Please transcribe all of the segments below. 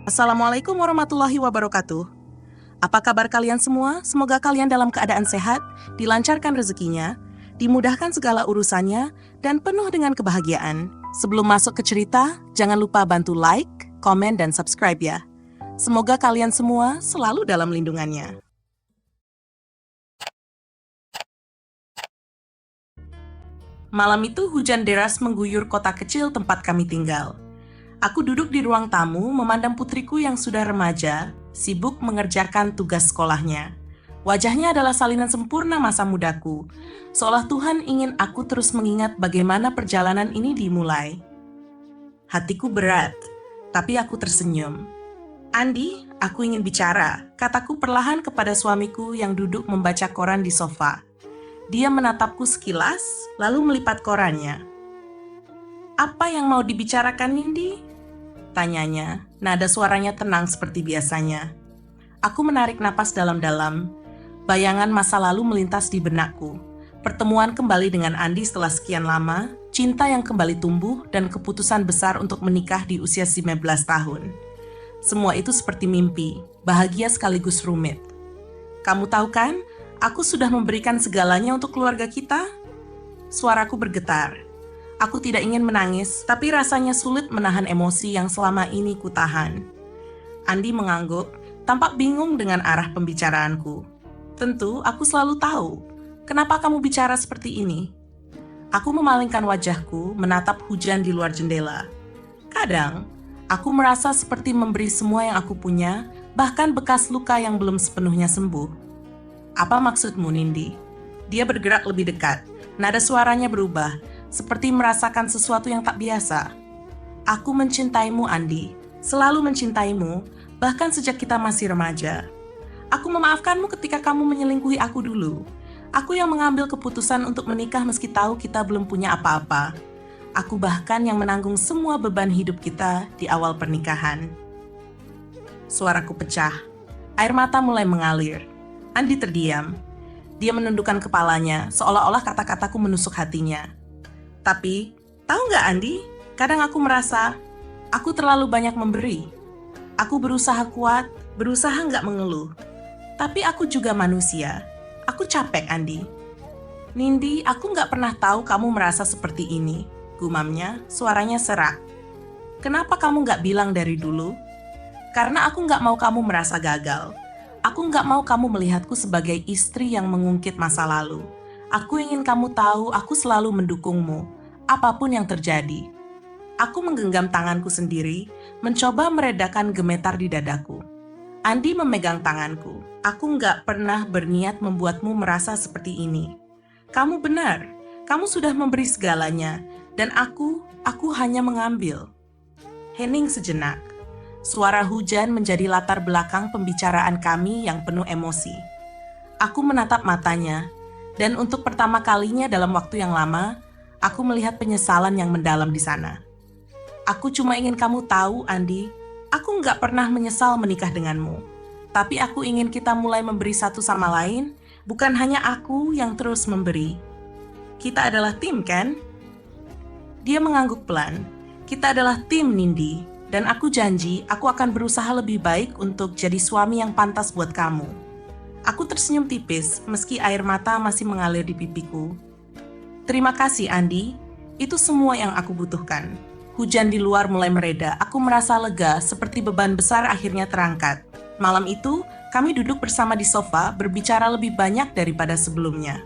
Assalamualaikum warahmatullahi wabarakatuh. Apa kabar kalian semua? Semoga kalian dalam keadaan sehat, dilancarkan rezekinya, dimudahkan segala urusannya, dan penuh dengan kebahagiaan. Sebelum masuk ke cerita, jangan lupa bantu like, komen, dan subscribe ya. Semoga kalian semua selalu dalam lindungannya. Malam itu hujan deras mengguyur kota kecil tempat kami tinggal. Aku duduk di ruang tamu memandang putriku yang sudah remaja, sibuk mengerjakan tugas sekolahnya. Wajahnya adalah salinan sempurna masa mudaku, seolah Tuhan ingin aku terus mengingat bagaimana perjalanan ini dimulai. Hatiku berat, tapi aku tersenyum. "Andi, aku ingin bicara," kataku perlahan kepada suamiku yang duduk membaca koran di sofa. Dia menatapku sekilas, lalu melipat korannya. "Apa yang mau dibicarakan, Nindi?" tanyanya, nada suaranya tenang seperti biasanya. Aku menarik napas dalam-dalam. Bayangan masa lalu melintas di benakku. Pertemuan kembali dengan Andi setelah sekian lama, cinta yang kembali tumbuh, dan keputusan besar untuk menikah di usia 19 tahun. Semua itu seperti mimpi, bahagia sekaligus rumit. "Kamu tahu kan, aku sudah memberikan segalanya untuk keluarga kita?" Suaraku bergetar. Aku tidak ingin menangis, tapi rasanya sulit menahan emosi yang selama ini kutahan. Andi mengangguk, tampak bingung dengan arah pembicaraanku. "Tentu, aku selalu tahu. Kenapa kamu bicara seperti ini?" Aku memalingkan wajahku, menatap hujan di luar jendela. Kadang, aku merasa seperti memberi semua yang aku punya, bahkan bekas luka yang belum sepenuhnya sembuh. "Apa maksudmu, Nindi?" Dia bergerak lebih dekat. Nada suaranya berubah, seperti merasakan sesuatu yang tak biasa. "Aku mencintaimu, Andi. Selalu mencintaimu, bahkan sejak kita masih remaja. Aku memaafkanmu ketika kamu menyelingkuhi aku dulu. Aku yang mengambil keputusan untuk menikah meski tahu kita belum punya apa-apa. Aku bahkan yang menanggung semua beban hidup kita di awal pernikahan." Suaraku pecah. Air mata mulai mengalir. Andi terdiam. Dia menundukkan kepalanya, seolah-olah kata-kataku menusuk hatinya. "Tapi, tahu nggak Andi, kadang aku merasa aku terlalu banyak memberi. Aku berusaha kuat, berusaha nggak mengeluh. Tapi aku juga manusia. Aku capek, Andi." "Nindi, aku nggak pernah tahu kamu merasa seperti ini," gumamnya, suaranya serak. "Kenapa kamu nggak bilang dari dulu?" "Karena aku nggak mau kamu merasa gagal. Aku nggak mau kamu melihatku sebagai istri yang mengungkit masa lalu. Aku ingin kamu tahu aku selalu mendukungmu, apapun yang terjadi." Aku menggenggam tanganku sendiri, mencoba meredakan gemetar di dadaku. Andi memegang tanganku. "Aku nggak pernah berniat membuatmu merasa seperti ini. Kamu benar, kamu sudah memberi segalanya, dan aku hanya mengambil." Hening sejenak. Suara hujan menjadi latar belakang pembicaraan kami yang penuh emosi. Aku menatap matanya, dan untuk pertama kalinya dalam waktu yang lama, aku melihat penyesalan yang mendalam di sana. "Aku cuma ingin kamu tahu, Andi, aku nggak pernah menyesal menikah denganmu. Tapi aku ingin kita mulai memberi satu sama lain, bukan hanya aku yang terus memberi. Kita adalah tim, kan?" Dia mengangguk pelan. "Kita adalah tim, Nindi. Dan aku janji, aku akan berusaha lebih baik untuk jadi suami yang pantas buat kamu." Aku tersenyum tipis, meski air mata masih mengalir di pipiku. "Terima kasih, Andi. Itu semua yang aku butuhkan." Hujan di luar mulai mereda. Aku merasa lega, seperti beban besar akhirnya terangkat. Malam itu, kami duduk bersama di sofa, berbicara lebih banyak daripada sebelumnya.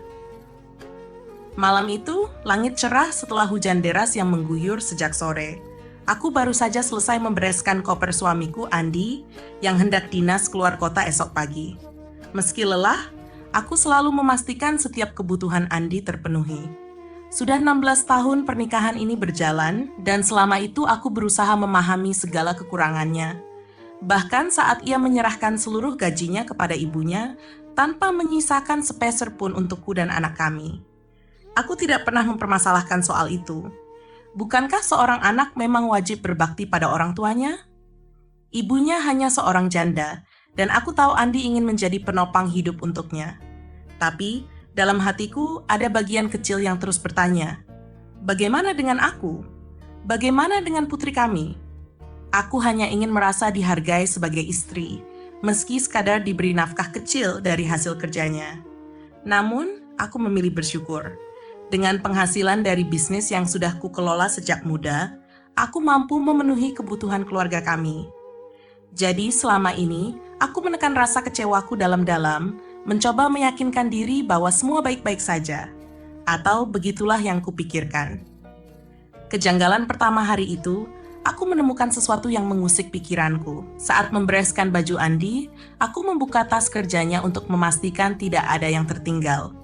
Malam itu, langit cerah setelah hujan deras yang mengguyur sejak sore. Aku baru saja selesai membereskan koper suamiku, Andi, yang hendak dinas keluar kota esok pagi. Meski lelah, aku selalu memastikan setiap kebutuhan Andi terpenuhi. Sudah 16 tahun pernikahan ini berjalan, dan selama itu aku berusaha memahami segala kekurangannya. Bahkan saat ia menyerahkan seluruh gajinya kepada ibunya, tanpa menyisakan sepeser pun untukku dan anak kami. Aku tidak pernah mempermasalahkan soal itu. Bukankah seorang anak memang wajib berbakti pada orang tuanya? Ibunya hanya seorang janda, dan aku tahu Andi ingin menjadi penopang hidup untuknya. Tapi, dalam hatiku ada bagian kecil yang terus bertanya, "Bagaimana dengan aku? Bagaimana dengan putri kami?" Aku hanya ingin merasa dihargai sebagai istri, meski sekadar diberi nafkah kecil dari hasil kerjanya. Namun, aku memilih bersyukur. Dengan penghasilan dari bisnis yang sudah kukelola sejak muda, aku mampu memenuhi kebutuhan keluarga kami. Jadi selama ini, aku menekan rasa kecewaku dalam-dalam, mencoba meyakinkan diri bahwa semua baik-baik saja. Atau begitulah yang kupikirkan. Kejanggalan pertama hari itu, aku menemukan sesuatu yang mengusik pikiranku. Saat membereskan baju Andi, aku membuka tas kerjanya untuk memastikan tidak ada yang tertinggal.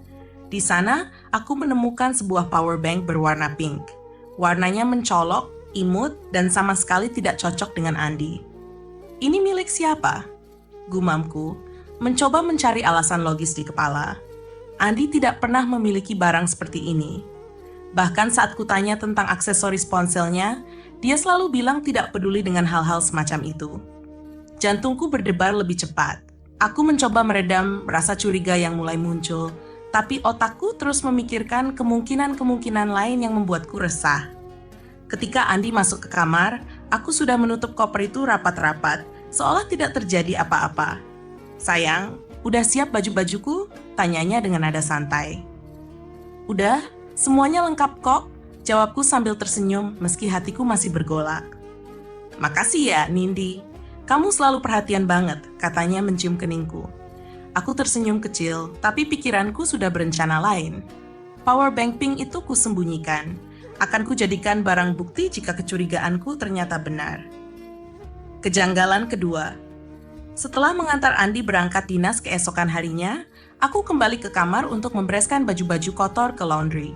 Di sana, aku menemukan sebuah power bank berwarna pink. Warnanya mencolok, imut, dan sama sekali tidak cocok dengan Andi. Ini milik siapa? Gumamku, mencoba mencari alasan logis di kepala. Andi tidak pernah memiliki barang seperti ini. Bahkan saat kutanya tentang aksesoris ponselnya, dia selalu bilang tidak peduli dengan hal-hal semacam itu. Jantungku berdebar lebih cepat. Aku mencoba meredam rasa curiga yang mulai muncul, tapi otakku terus memikirkan kemungkinan-kemungkinan lain yang membuatku resah. Ketika Andi masuk ke kamar, aku sudah menutup koper itu rapat-rapat, seolah tidak terjadi apa-apa. "Sayang, udah siap baju-bajuku?" tanyanya dengan nada santai. "Udah, semuanya lengkap kok," jawabku sambil tersenyum meski hatiku masih bergolak. "Makasih ya, Nindi. Kamu selalu perhatian banget," katanya mencium keningku. Aku tersenyum kecil, tapi pikiranku sudah berencana lain. Power bank pink itu kusembunyikan. Akan kujadikan barang bukti jika kecurigaanku ternyata benar. Kejanggalan kedua. Setelah mengantar Andi berangkat dinas keesokan harinya, aku kembali ke kamar untuk membereskan baju-baju kotor ke laundry.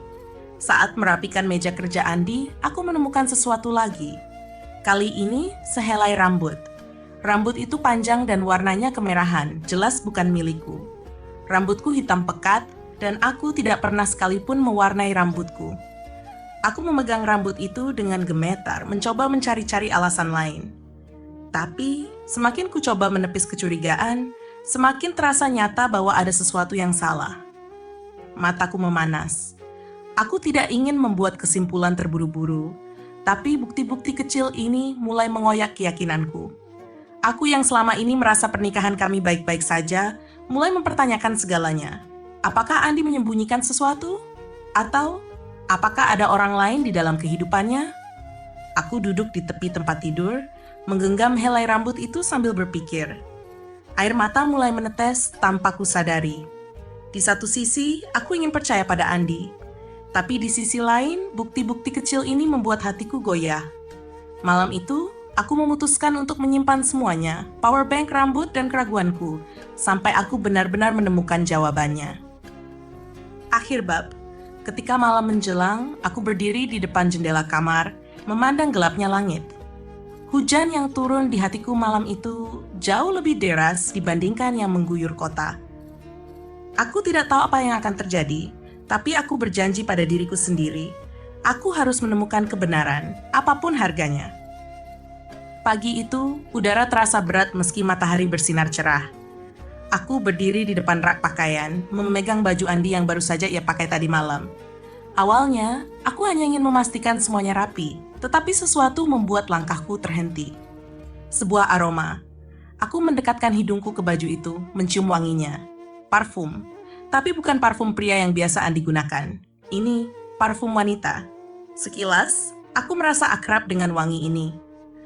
Saat merapikan meja kerja Andi, aku menemukan sesuatu lagi. Kali ini, sehelai rambut. Rambut itu panjang dan warnanya kemerahan, jelas bukan milikku. Rambutku hitam pekat, dan aku tidak pernah sekalipun mewarnai rambutku. Aku memegang rambut itu dengan gemetar, mencoba mencari-cari alasan lain. Tapi, semakin ku coba menepis kecurigaan, semakin terasa nyata bahwa ada sesuatu yang salah. Mataku memanas. Aku tidak ingin membuat kesimpulan terburu-buru, tapi bukti-bukti kecil ini mulai mengoyak keyakinanku. Aku yang selama ini merasa pernikahan kami baik-baik saja, mulai mempertanyakan segalanya. Apakah Andi menyembunyikan sesuatu? Atau apakah ada orang lain di dalam kehidupannya? Aku duduk di tepi tempat tidur, menggenggam helai rambut itu sambil berpikir. Air mata mulai menetes tanpa kusadari. Di satu sisi, aku ingin percaya pada Andi. Tapi di sisi lain, bukti-bukti kecil ini membuat hatiku goyah. Malam itu, aku memutuskan untuk menyimpan semuanya, power bank, rambut, dan keraguanku, sampai aku benar-benar menemukan jawabannya. Akhir bab. Ketika malam menjelang, aku berdiri di depan jendela kamar, memandang gelapnya langit. Hujan yang turun di hatiku malam itu jauh lebih deras dibandingkan yang mengguyur kota. Aku tidak tahu apa yang akan terjadi, tapi aku berjanji pada diriku sendiri, aku harus menemukan kebenaran, apapun harganya. Pagi itu, udara terasa berat meski matahari bersinar cerah. Aku berdiri di depan rak pakaian, memegang baju Andi yang baru saja ia pakai tadi malam. Awalnya, aku hanya ingin memastikan semuanya rapi, tetapi sesuatu membuat langkahku terhenti. Sebuah aroma. Aku mendekatkan hidungku ke baju itu, mencium wanginya. Parfum. Tapi bukan parfum pria yang biasa Andi gunakan. Ini parfum wanita. Sekilas, aku merasa akrab dengan wangi ini.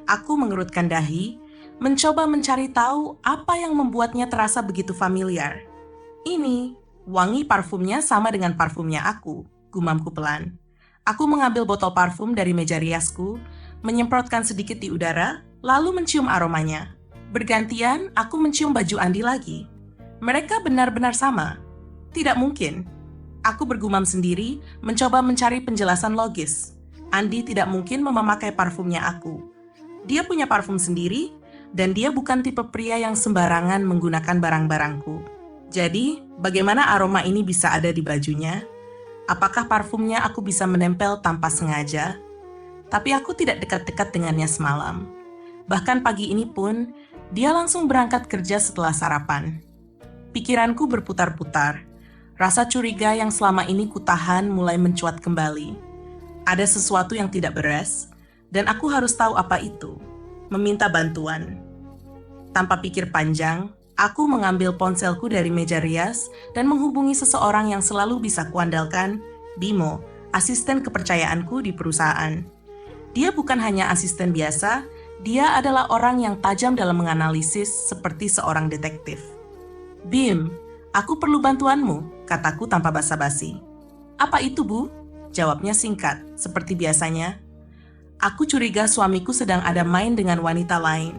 Aku mengerutkan dahi, mencoba mencari tahu apa yang membuatnya terasa begitu familiar. Ini, wangi parfumnya sama dengan parfumnya aku, gumamku pelan. Aku mengambil botol parfum dari meja riasku, menyemprotkan sedikit di udara, lalu mencium aromanya. Bergantian, aku mencium baju Andi lagi. Mereka benar-benar sama. Tidak mungkin. Aku bergumam sendiri, mencoba mencari penjelasan logis. Andi tidak mungkin memakai parfumnya aku. Dia punya parfum sendiri, dan dia bukan tipe pria yang sembarangan menggunakan barang-barangku. Jadi, bagaimana aroma ini bisa ada di bajunya? Apakah parfumnya aku bisa menempel tanpa sengaja? Tapi aku tidak dekat-dekat dengannya semalam. Bahkan pagi ini pun, dia langsung berangkat kerja setelah sarapan. Pikiranku berputar-putar. Rasa curiga yang selama ini kutahan mulai mencuat kembali. Ada sesuatu yang tidak beres, dan aku harus tahu apa itu. meminta bantuan. Tanpa pikir panjang, aku mengambil ponselku dari meja rias dan menghubungi seseorang yang selalu bisa kuandalkan, Bimo, asisten kepercayaanku di perusahaan. Dia bukan hanya asisten biasa, dia adalah orang yang tajam dalam menganalisis seperti seorang detektif. "Bim, aku perlu bantuanmu," kataku tanpa basa-basi. "Apa itu, Bu?" Jawabnya singkat, seperti biasanya. "Aku curiga suamiku sedang ada main dengan wanita lain.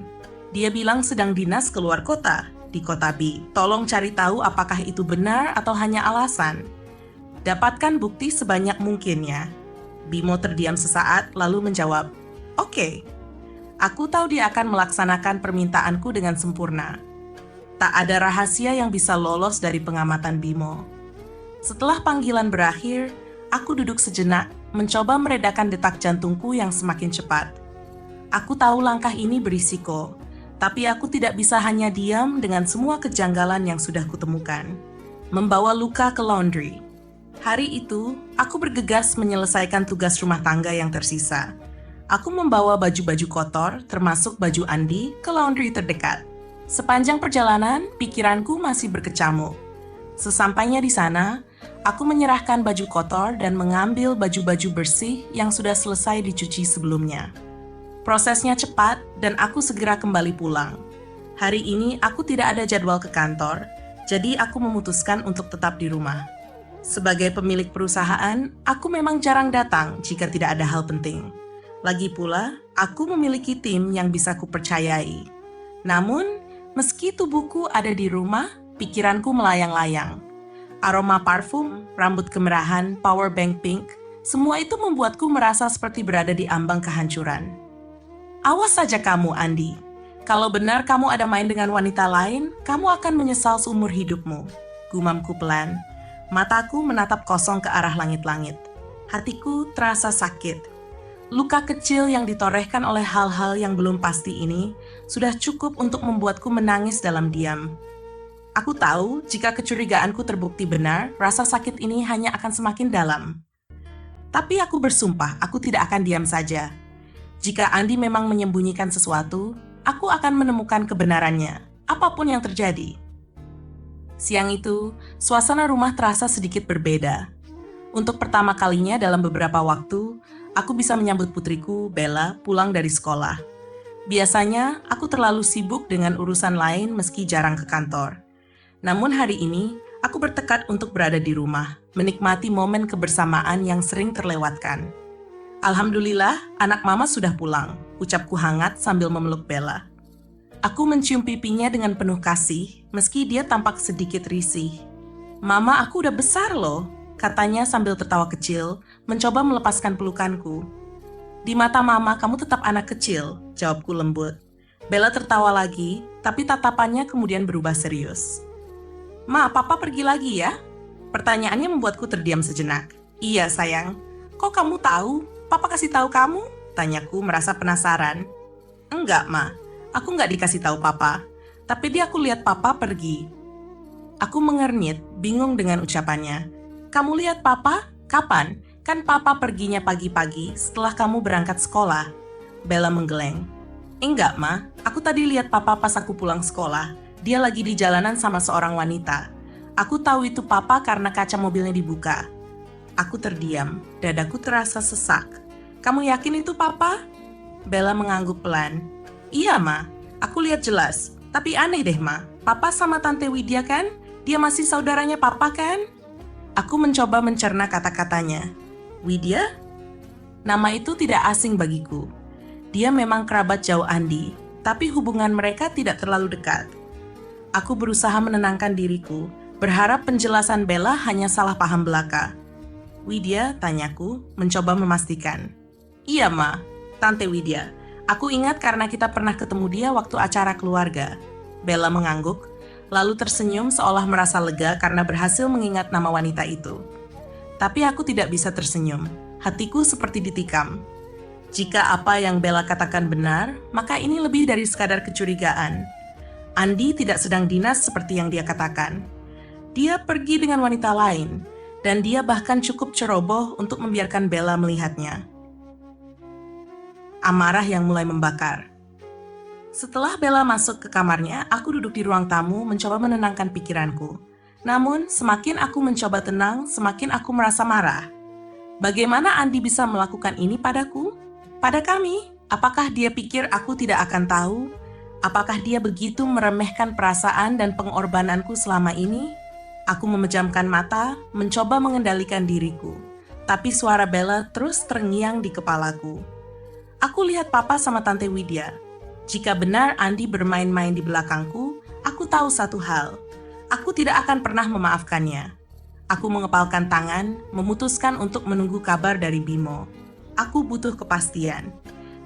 Dia bilang sedang dinas keluar kota, di kota B. Tolong cari tahu apakah itu benar atau hanya alasan. Dapatkan bukti sebanyak mungkin ya." Bimo terdiam sesaat lalu menjawab, "Oke." Aku tahu dia akan melaksanakan permintaanku dengan sempurna. Tak ada rahasia yang bisa lolos dari pengamatan Bimo. Setelah panggilan berakhir, aku duduk sejenak, mencoba meredakan detak jantungku yang semakin cepat. Aku tahu langkah ini berisiko, tapi aku tidak bisa hanya diam dengan semua kejanggalan yang sudah kutemukan. Membawa luka ke laundry. Hari itu, aku bergegas menyelesaikan tugas rumah tangga yang tersisa. Aku membawa baju-baju kotor, termasuk baju Andi, ke laundry terdekat. Sepanjang perjalanan, pikiranku masih berkecamuk. Sesampainya di sana, aku menyerahkan baju kotor dan mengambil baju-baju bersih yang sudah selesai dicuci sebelumnya. Prosesnya cepat dan aku segera kembali pulang. Hari ini aku tidak ada jadwal ke kantor, jadi aku memutuskan untuk tetap di rumah. Sebagai pemilik perusahaan, aku memang jarang datang jika tidak ada hal penting. Lagi pula, aku memiliki tim yang bisa kupercayai. Namun, meski tubuhku ada di rumah, pikiranku melayang-layang. Aroma parfum, rambut kemerahan, power bank pink, semua itu membuatku merasa seperti berada di ambang kehancuran. "Awas saja kamu, Andi. Kalau benar kamu ada main dengan wanita lain, kamu akan menyesal seumur hidupmu," gumamku pelan. Mataku menatap kosong ke arah langit-langit. Hatiku terasa sakit. Luka kecil yang ditorehkan oleh hal-hal yang belum pasti ini sudah cukup untuk membuatku menangis dalam diam. Aku tahu jika kecurigaanku terbukti benar, rasa sakit ini hanya akan semakin dalam. Tapi aku bersumpah aku tidak akan diam saja. Jika Andi memang menyembunyikan sesuatu, aku akan menemukan kebenarannya, apapun yang terjadi. Siang itu, suasana rumah terasa sedikit berbeda. Untuk pertama kalinya dalam beberapa waktu, aku bisa menyambut putriku, Bella, pulang dari sekolah. Biasanya, aku terlalu sibuk dengan urusan lain meski jarang ke kantor. Namun hari ini, aku bertekad untuk berada di rumah, menikmati momen kebersamaan yang sering terlewatkan. "Alhamdulillah, anak mama sudah pulang," ucapku hangat sambil memeluk Bella. Aku mencium pipinya dengan penuh kasih, meski dia tampak sedikit risih. "Mama, aku udah besar loh," katanya sambil tertawa kecil, mencoba melepaskan pelukanku. "Di mata mama, kamu tetap anak kecil," jawabku lembut. Bella tertawa lagi, tapi tatapannya kemudian berubah serius. "Ma, papa pergi lagi ya?" Pertanyaannya membuatku terdiam sejenak. "Iya, sayang. Kok kamu tahu? Papa kasih tahu kamu?" tanyaku merasa penasaran. "Enggak, Ma. Aku nggak dikasih tahu papa, tapi aku lihat papa pergi." Aku mengernyit, bingung dengan ucapannya. "Kamu lihat papa? Kapan? Kan papa perginya pagi-pagi setelah kamu berangkat sekolah." Bella menggeleng. "Enggak, Ma. Aku tadi lihat papa pas aku pulang sekolah. Dia lagi di jalanan sama seorang wanita. Aku tahu itu papa karena kaca mobilnya dibuka." Aku terdiam, dadaku terasa sesak. "Kamu yakin itu papa?" Bella mengangguk pelan. "Iya, Ma. Aku lihat jelas. Tapi aneh deh, Ma. Papa sama Tante Widya kan? Dia masih saudaranya papa kan?" Aku mencoba mencerna kata-katanya. "Widya?" Nama itu tidak asing bagiku. Dia memang kerabat jauh Andi, tapi hubungan mereka tidak terlalu dekat. Aku berusaha menenangkan diriku, berharap penjelasan Bella hanya salah paham belaka. "Widya?" tanyaku, mencoba memastikan. "Iya, Ma. Tante Widya. Aku ingat karena kita pernah ketemu dia waktu acara keluarga." Bella mengangguk, lalu tersenyum seolah merasa lega karena berhasil mengingat nama wanita itu. Tapi aku tidak bisa tersenyum. Hatiku seperti ditikam. Jika apa yang Bella katakan benar, maka ini lebih dari sekadar kecurigaan. Andi tidak sedang dinas seperti yang dia katakan. Dia pergi dengan wanita lain, dan dia bahkan cukup ceroboh untuk membiarkan Bella melihatnya. Amarah yang mulai membakar. Setelah Bella masuk ke kamarnya, aku duduk di ruang tamu mencoba menenangkan pikiranku. Namun, semakin aku mencoba tenang, semakin aku merasa marah. Bagaimana Andi bisa melakukan ini padaku? Pada kami? Apakah dia pikir aku tidak akan tahu? Apakah dia begitu meremehkan perasaan dan pengorbananku selama ini? Aku memejamkan mata, mencoba mengendalikan diriku. Tapi suara Bella terus terngiang di kepalaku. Aku lihat Papa sama Tante Widya. Jika benar Andi bermain-main di belakangku, aku tahu satu hal. Aku tidak akan pernah memaafkannya. Aku mengepalkan tangan, memutuskan untuk menunggu kabar dari Bimo. Aku butuh kepastian.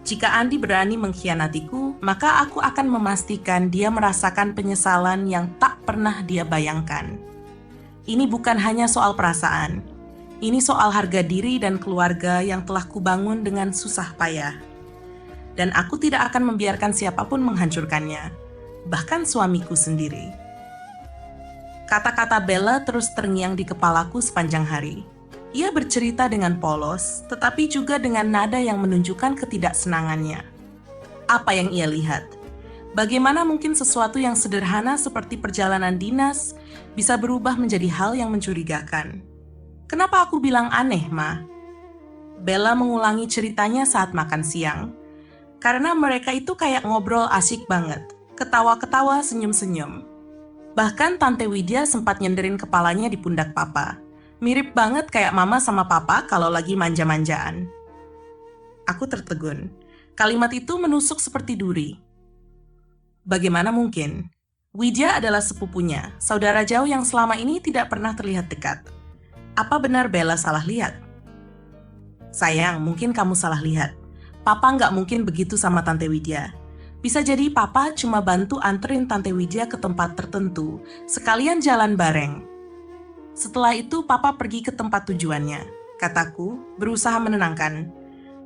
Jika Andi berani mengkhianatiku, maka aku akan memastikan dia merasakan penyesalan yang tak pernah dia bayangkan. Ini bukan hanya soal perasaan. Ini soal harga diri dan keluarga yang telah kubangun dengan susah payah. Dan aku tidak akan membiarkan siapapun menghancurkannya, bahkan suamiku sendiri. Kata-kata Bella terus terngiang di kepalaku sepanjang hari. Ia bercerita dengan polos, tetapi juga dengan nada yang menunjukkan ketidaksenangannya. Apa yang ia lihat? Bagaimana mungkin sesuatu yang sederhana seperti perjalanan dinas bisa berubah menjadi hal yang mencurigakan? Kenapa aku bilang aneh, Ma? Bella mengulangi ceritanya saat makan siang. Karena mereka itu kayak ngobrol asyik banget, ketawa-ketawa, senyum-senyum. Bahkan Tante Widya sempat nyenderin kepalanya di pundak Papa. Mirip banget kayak Mama sama Papa kalau lagi manja-manjaan. Aku tertegun. Kalimat itu menusuk seperti duri. Bagaimana mungkin? Widya adalah sepupunya, saudara jauh yang selama ini tidak pernah terlihat dekat. Apa benar Bella salah lihat? Sayang, mungkin kamu salah lihat. Papa nggak mungkin begitu sama Tante Widya. Bisa jadi Papa cuma bantu anterin Tante Widya ke tempat tertentu, sekalian jalan bareng. Setelah itu Papa pergi ke tempat tujuannya, kataku, berusaha menenangkan.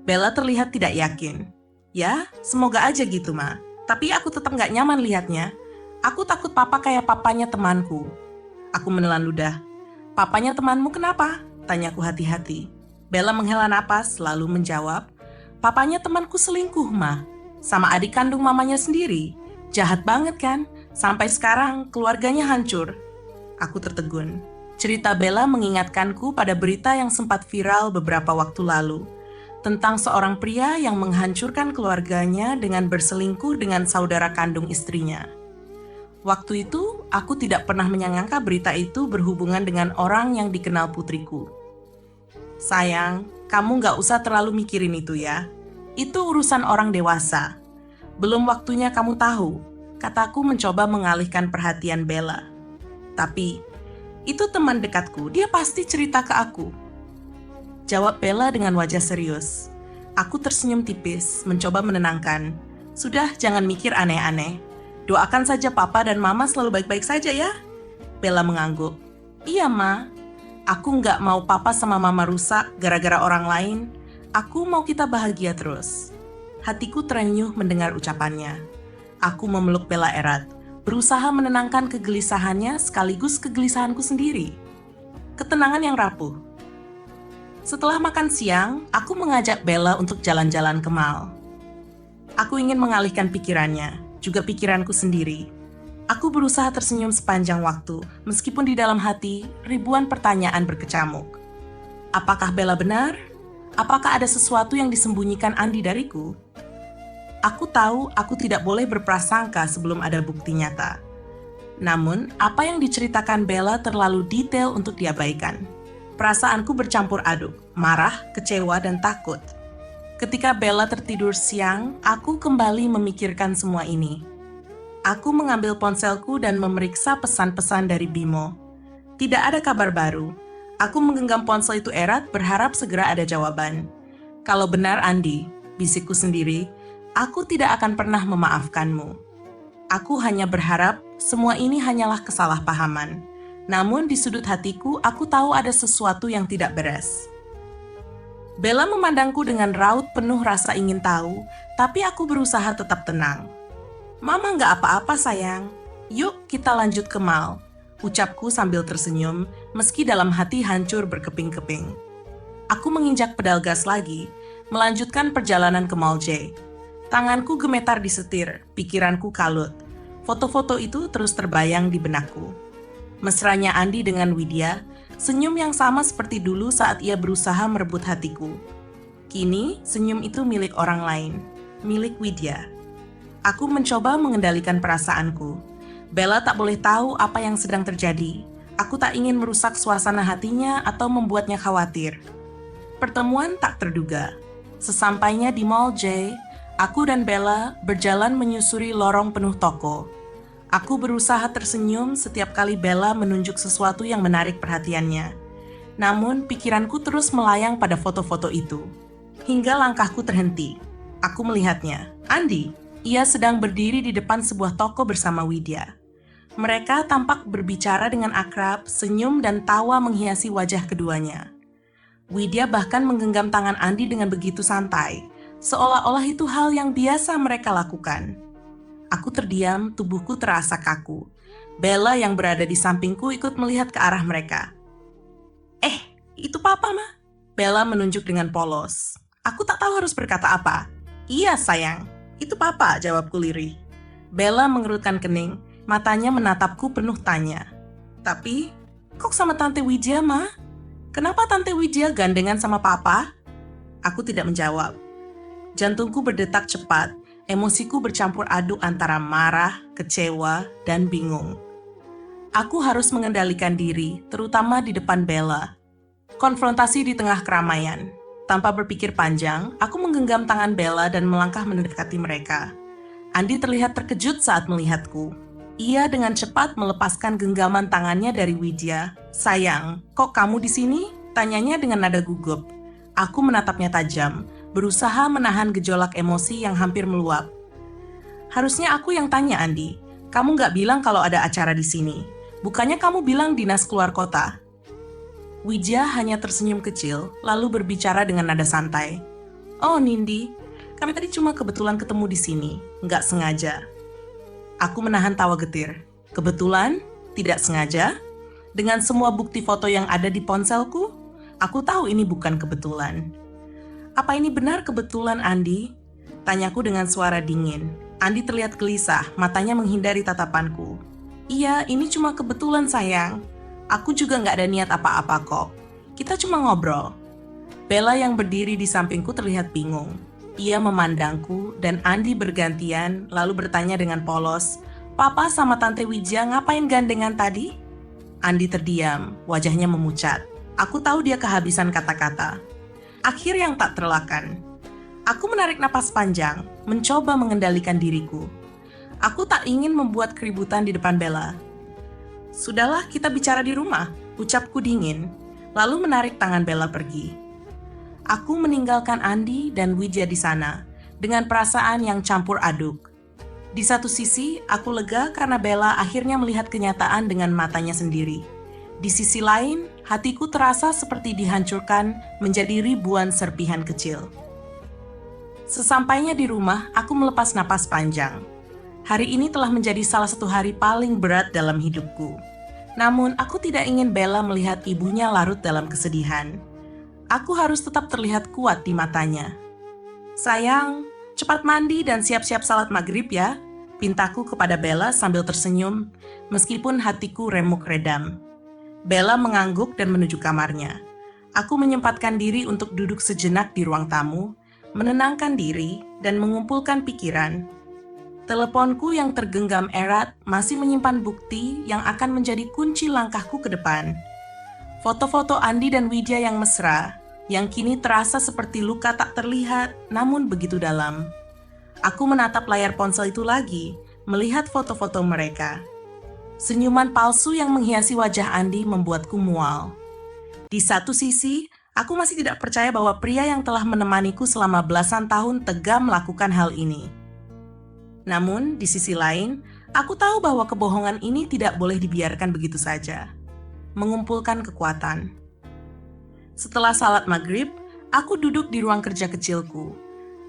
Bella terlihat tidak yakin. Ya, semoga aja gitu, Ma. Tapi aku tetap nggak nyaman lihatnya. Aku takut Papa kayak papanya temanku. Aku menelan ludah. Papanya temanmu kenapa? Tanyaku hati-hati. Bella menghela napas, lalu menjawab, papanya temanku selingkuh, Ma. Sama adik kandung mamanya sendiri. Jahat banget kan? Sampai sekarang keluarganya hancur. Aku tertegun. Cerita Bella mengingatkanku pada berita yang sempat viral beberapa waktu lalu. Tentang seorang pria yang menghancurkan keluarganya dengan berselingkuh dengan saudara kandung istrinya. Waktu itu, aku tidak pernah menyangka berita itu berhubungan dengan orang yang dikenal putriku. Sayang, kamu gak usah terlalu mikirin itu ya. Itu urusan orang dewasa. Belum waktunya kamu tahu, kataku mencoba mengalihkan perhatian Bella. Tapi, itu teman dekatku, dia pasti cerita ke aku. Jawab Bella dengan wajah serius. Aku tersenyum tipis, mencoba menenangkan. Sudah, jangan mikir aneh-aneh. Doakan saja Papa dan Mama selalu baik-baik saja ya. Bella mengangguk. Iya, Ma. Aku nggak mau Papa sama Mama rusak gara-gara orang lain. Aku mau kita bahagia terus. Hatiku terenyuh mendengar ucapannya. Aku memeluk Bella erat, berusaha menenangkan kegelisahannya sekaligus kegelisahanku sendiri. Ketenangan yang rapuh. Setelah makan siang, aku mengajak Bella untuk jalan-jalan ke mall. Aku ingin mengalihkan pikirannya, juga pikiranku sendiri. Aku berusaha tersenyum sepanjang waktu, meskipun di dalam hati ribuan pertanyaan berkecamuk. Apakah Bella benar? Apakah ada sesuatu yang disembunyikan Andi dariku? Aku tahu aku tidak boleh berprasangka sebelum ada bukti nyata. Namun, apa yang diceritakan Bella terlalu detail untuk diabaikan. Perasaanku bercampur aduk, marah, kecewa, dan takut. Ketika Bella tertidur siang, aku kembali memikirkan semua ini. Aku mengambil ponselku dan memeriksa pesan-pesan dari Bimo. Tidak ada kabar baru. Aku menggenggam ponsel itu erat, berharap segera ada jawaban. Kalau benar Andi, bisikku sendiri, aku tidak akan pernah memaafkanmu. Aku hanya berharap semua ini hanyalah kesalahpahaman. Namun di sudut hatiku, aku tahu ada sesuatu yang tidak beres. Bella memandangku dengan raut penuh rasa ingin tahu, tapi aku berusaha tetap tenang. Mama nggak apa-apa sayang, yuk kita lanjut ke mall, ucapku sambil tersenyum, meski dalam hati hancur berkeping-keping. Aku menginjak pedal gas lagi, melanjutkan perjalanan ke Mall J. Tanganku gemetar di setir, pikiranku kalut. Foto-foto itu terus terbayang di benakku. Mesranya Andi dengan Widya, senyum yang sama seperti dulu saat ia berusaha merebut hatiku. Kini, senyum itu milik orang lain, milik Widya. Aku mencoba mengendalikan perasaanku. Bella tak boleh tahu apa yang sedang terjadi. Aku tak ingin merusak suasana hatinya atau membuatnya khawatir. Pertemuan tak terduga. Sesampainya di Mall J, aku dan Bella berjalan menyusuri lorong penuh toko. Aku berusaha tersenyum setiap kali Bella menunjuk sesuatu yang menarik perhatiannya. Namun, pikiranku terus melayang pada foto-foto itu. Hingga langkahku terhenti. Aku melihatnya. Andi, ia sedang berdiri di depan sebuah toko bersama Widya. Mereka tampak berbicara dengan akrab, senyum dan tawa menghiasi wajah keduanya. Widya bahkan menggenggam tangan Andi dengan begitu santai, seolah-olah itu hal yang biasa mereka lakukan. Aku terdiam, tubuhku terasa kaku. Bella yang berada di sampingku ikut melihat ke arah mereka. Itu Papa, Ma. Bella menunjuk dengan polos. Aku tak tahu harus berkata apa. Iya, sayang. Itu Papa, jawabku lirih. Bella mengerutkan kening, matanya menatapku penuh tanya. Tapi, kok sama Tante Widya, Ma? Kenapa Tante Widya gandengan sama Papa? Aku tidak menjawab. Jantungku berdetak cepat, emosiku bercampur aduk antara marah, kecewa, dan bingung. Aku harus mengendalikan diri, terutama di depan Bella. Konfrontasi di tengah keramaian. Tanpa berpikir panjang, aku menggenggam tangan Bella dan melangkah mendekati mereka. Andi terlihat terkejut saat melihatku. Ia dengan cepat melepaskan genggaman tangannya dari Widya. Sayang, kok kamu di sini? Tanyanya dengan nada gugup. Aku menatapnya tajam, berusaha menahan gejolak emosi yang hampir meluap. Harusnya aku yang tanya, Andi. Kamu nggak bilang kalau ada acara di sini. Bukannya kamu bilang dinas keluar kota? Widya hanya tersenyum kecil, lalu berbicara dengan nada santai. Oh, Nindi, kami tadi cuma kebetulan ketemu di sini, nggak sengaja. Aku menahan tawa getir. Kebetulan? Tidak sengaja? Dengan semua bukti foto yang ada di ponselku, aku tahu ini bukan kebetulan. Apa ini benar kebetulan, Andi? Tanyaku dengan suara dingin. Andi terlihat gelisah, matanya menghindari tatapanku. Iya, ini cuma kebetulan, sayang. Aku juga nggak ada niat apa-apa kok. Kita cuma ngobrol. Bella yang berdiri di sampingku terlihat bingung. Ia memandangku dan Andi bergantian lalu bertanya dengan polos, Papa sama Tante Widya ngapain gandengan tadi? Andi terdiam, wajahnya memucat. Aku tahu dia kehabisan kata-kata. Akhir yang tak terelakkan. Aku menarik napas panjang, mencoba mengendalikan diriku. Aku tak ingin membuat keributan di depan Bella. Sudahlah, kita bicara di rumah, ucapku dingin, lalu menarik tangan Bella pergi. Aku meninggalkan Andi dan Widya di sana, dengan perasaan yang campur aduk. Di satu sisi, aku lega karena Bella akhirnya melihat kenyataan dengan matanya sendiri. Di sisi lain, hatiku terasa seperti dihancurkan menjadi ribuan serpihan kecil. Sesampainya di rumah, aku melepas napas panjang. Hari ini telah menjadi salah satu hari paling berat dalam hidupku. Namun, aku tidak ingin Bella melihat ibunya larut dalam kesedihan. Aku harus tetap terlihat kuat di matanya. Sayang, cepat mandi dan siap-siap salat maghrib ya, pintaku kepada Bella sambil tersenyum, meskipun hatiku remuk redam. Bella mengangguk dan menuju kamarnya. Aku menyempatkan diri untuk duduk sejenak di ruang tamu, menenangkan diri, dan mengumpulkan pikiran. Teleponku yang tergenggam erat masih menyimpan bukti yang akan menjadi kunci langkahku ke depan. Foto-foto Andi dan Widya yang mesra, yang kini terasa seperti luka tak terlihat, namun begitu dalam. Aku menatap layar ponsel itu lagi, melihat foto-foto mereka. Senyuman palsu yang menghiasi wajah Andi membuatku mual. Di satu sisi, aku masih tidak percaya bahwa pria yang telah menemaniku selama belasan tahun tega melakukan hal ini. Namun, di sisi lain, aku tahu bahwa kebohongan ini tidak boleh dibiarkan begitu saja. Mengumpulkan kekuatan. Setelah salat maghrib, aku duduk di ruang kerja kecilku.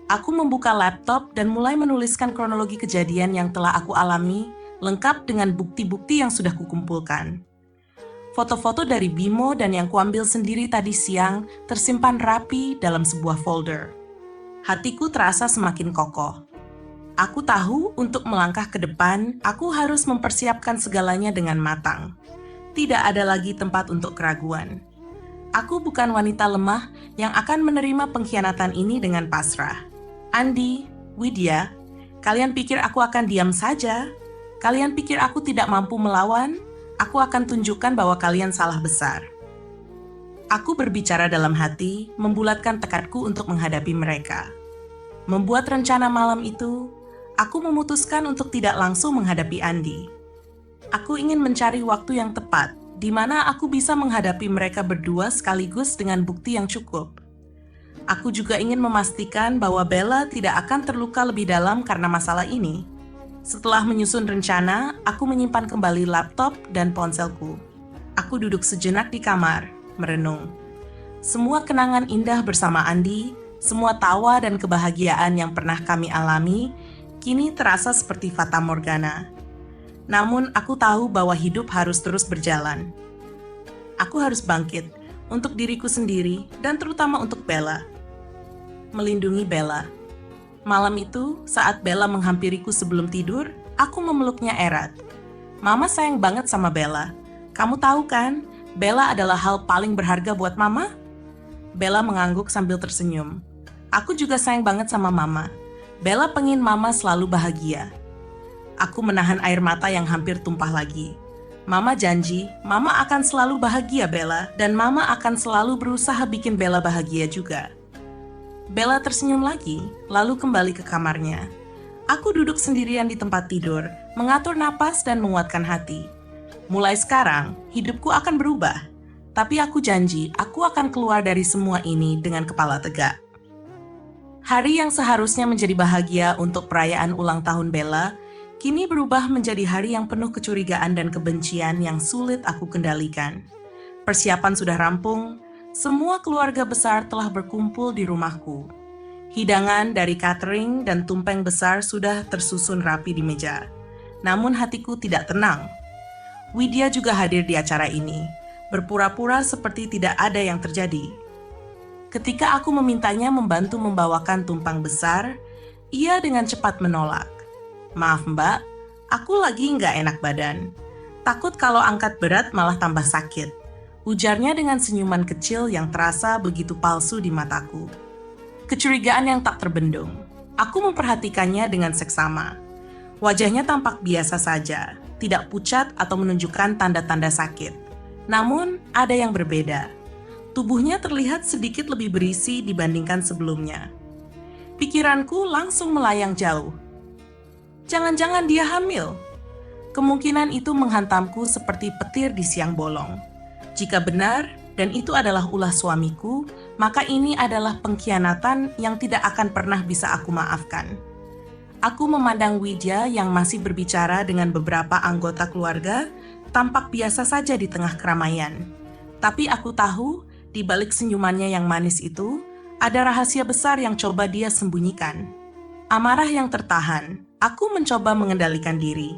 Aku membuka laptop dan mulai menuliskan kronologi kejadian yang telah aku alami, lengkap dengan bukti-bukti yang sudah kukumpulkan. Foto-foto dari Bimo dan yang kuambil sendiri tadi siang tersimpan rapi dalam sebuah folder. Hatiku terasa semakin kokoh. Aku tahu untuk melangkah ke depan, aku harus mempersiapkan segalanya dengan matang. Tidak ada lagi tempat untuk keraguan. Aku bukan wanita lemah yang akan menerima pengkhianatan ini dengan pasrah. Andi, Widya, kalian pikir aku akan diam saja? Kalian pikir aku tidak mampu melawan? Aku akan tunjukkan bahwa kalian salah besar. Aku berbicara dalam hati, membulatkan tekadku untuk menghadapi mereka. Membuat rencana malam itu, aku memutuskan untuk tidak langsung menghadapi Andi. Aku ingin mencari waktu yang tepat, di mana aku bisa menghadapi mereka berdua sekaligus dengan bukti yang cukup. Aku juga ingin memastikan bahwa Bella tidak akan terluka lebih dalam karena masalah ini. Setelah menyusun rencana, aku menyimpan kembali laptop dan ponselku. Aku duduk sejenak di kamar, merenung. Semua kenangan indah bersama Andi, semua tawa dan kebahagiaan yang pernah kami alami, kini terasa seperti fata morgana. Namun aku tahu bahwa hidup harus terus berjalan. Aku harus bangkit untuk diriku sendiri dan terutama untuk Bella. Melindungi Bella. Malam itu, saat Bella menghampiriku sebelum tidur, aku memeluknya erat. Mama sayang banget sama Bella. Kamu tahu kan, Bella adalah hal paling berharga buat Mama? Bella mengangguk sambil tersenyum. Aku juga sayang banget sama Mama. Bella pengen Mama selalu bahagia. Aku menahan air mata yang hampir tumpah lagi. Mama janji, Mama akan selalu bahagia Bella, dan Mama akan selalu berusaha bikin Bella bahagia juga. Bella tersenyum lagi, lalu kembali ke kamarnya. Aku duduk sendirian di tempat tidur, mengatur napas dan menguatkan hati. Mulai sekarang, hidupku akan berubah. Tapi aku janji, aku akan keluar dari semua ini dengan kepala tegak. Hari yang seharusnya menjadi bahagia untuk perayaan ulang tahun Bella, kini berubah menjadi hari yang penuh kecurigaan dan kebencian yang sulit aku kendalikan. Persiapan sudah rampung, semua keluarga besar telah berkumpul di rumahku. Hidangan dari catering dan tumpeng besar sudah tersusun rapi di meja. Namun hatiku tidak tenang. Widya juga hadir di acara ini, berpura-pura seperti tidak ada yang terjadi. Ketika aku memintanya membantu membawakan tumpeng besar, ia dengan cepat menolak. Maaf mbak, aku lagi nggak enak badan. Takut kalau angkat berat malah tambah sakit. Ujarnya dengan senyuman kecil yang terasa begitu palsu di mataku. Kecurigaan yang tak terbendung. Aku memperhatikannya dengan seksama. Wajahnya tampak biasa saja, tidak pucat atau menunjukkan tanda-tanda sakit. Namun, ada yang berbeda. Tubuhnya terlihat sedikit lebih berisi dibandingkan sebelumnya. Pikiranku langsung melayang jauh. Jangan-jangan dia hamil. Kemungkinan itu menghantamku seperti petir di siang bolong. Jika benar, dan itu adalah ulah suamiku, maka ini adalah pengkhianatan yang tidak akan pernah bisa aku maafkan. Aku memandang Widya yang masih berbicara dengan beberapa anggota keluarga, tampak biasa saja di tengah keramaian. Tapi aku tahu, di balik senyumannya yang manis itu, ada rahasia besar yang coba dia sembunyikan. Amarah yang tertahan, aku mencoba mengendalikan diri.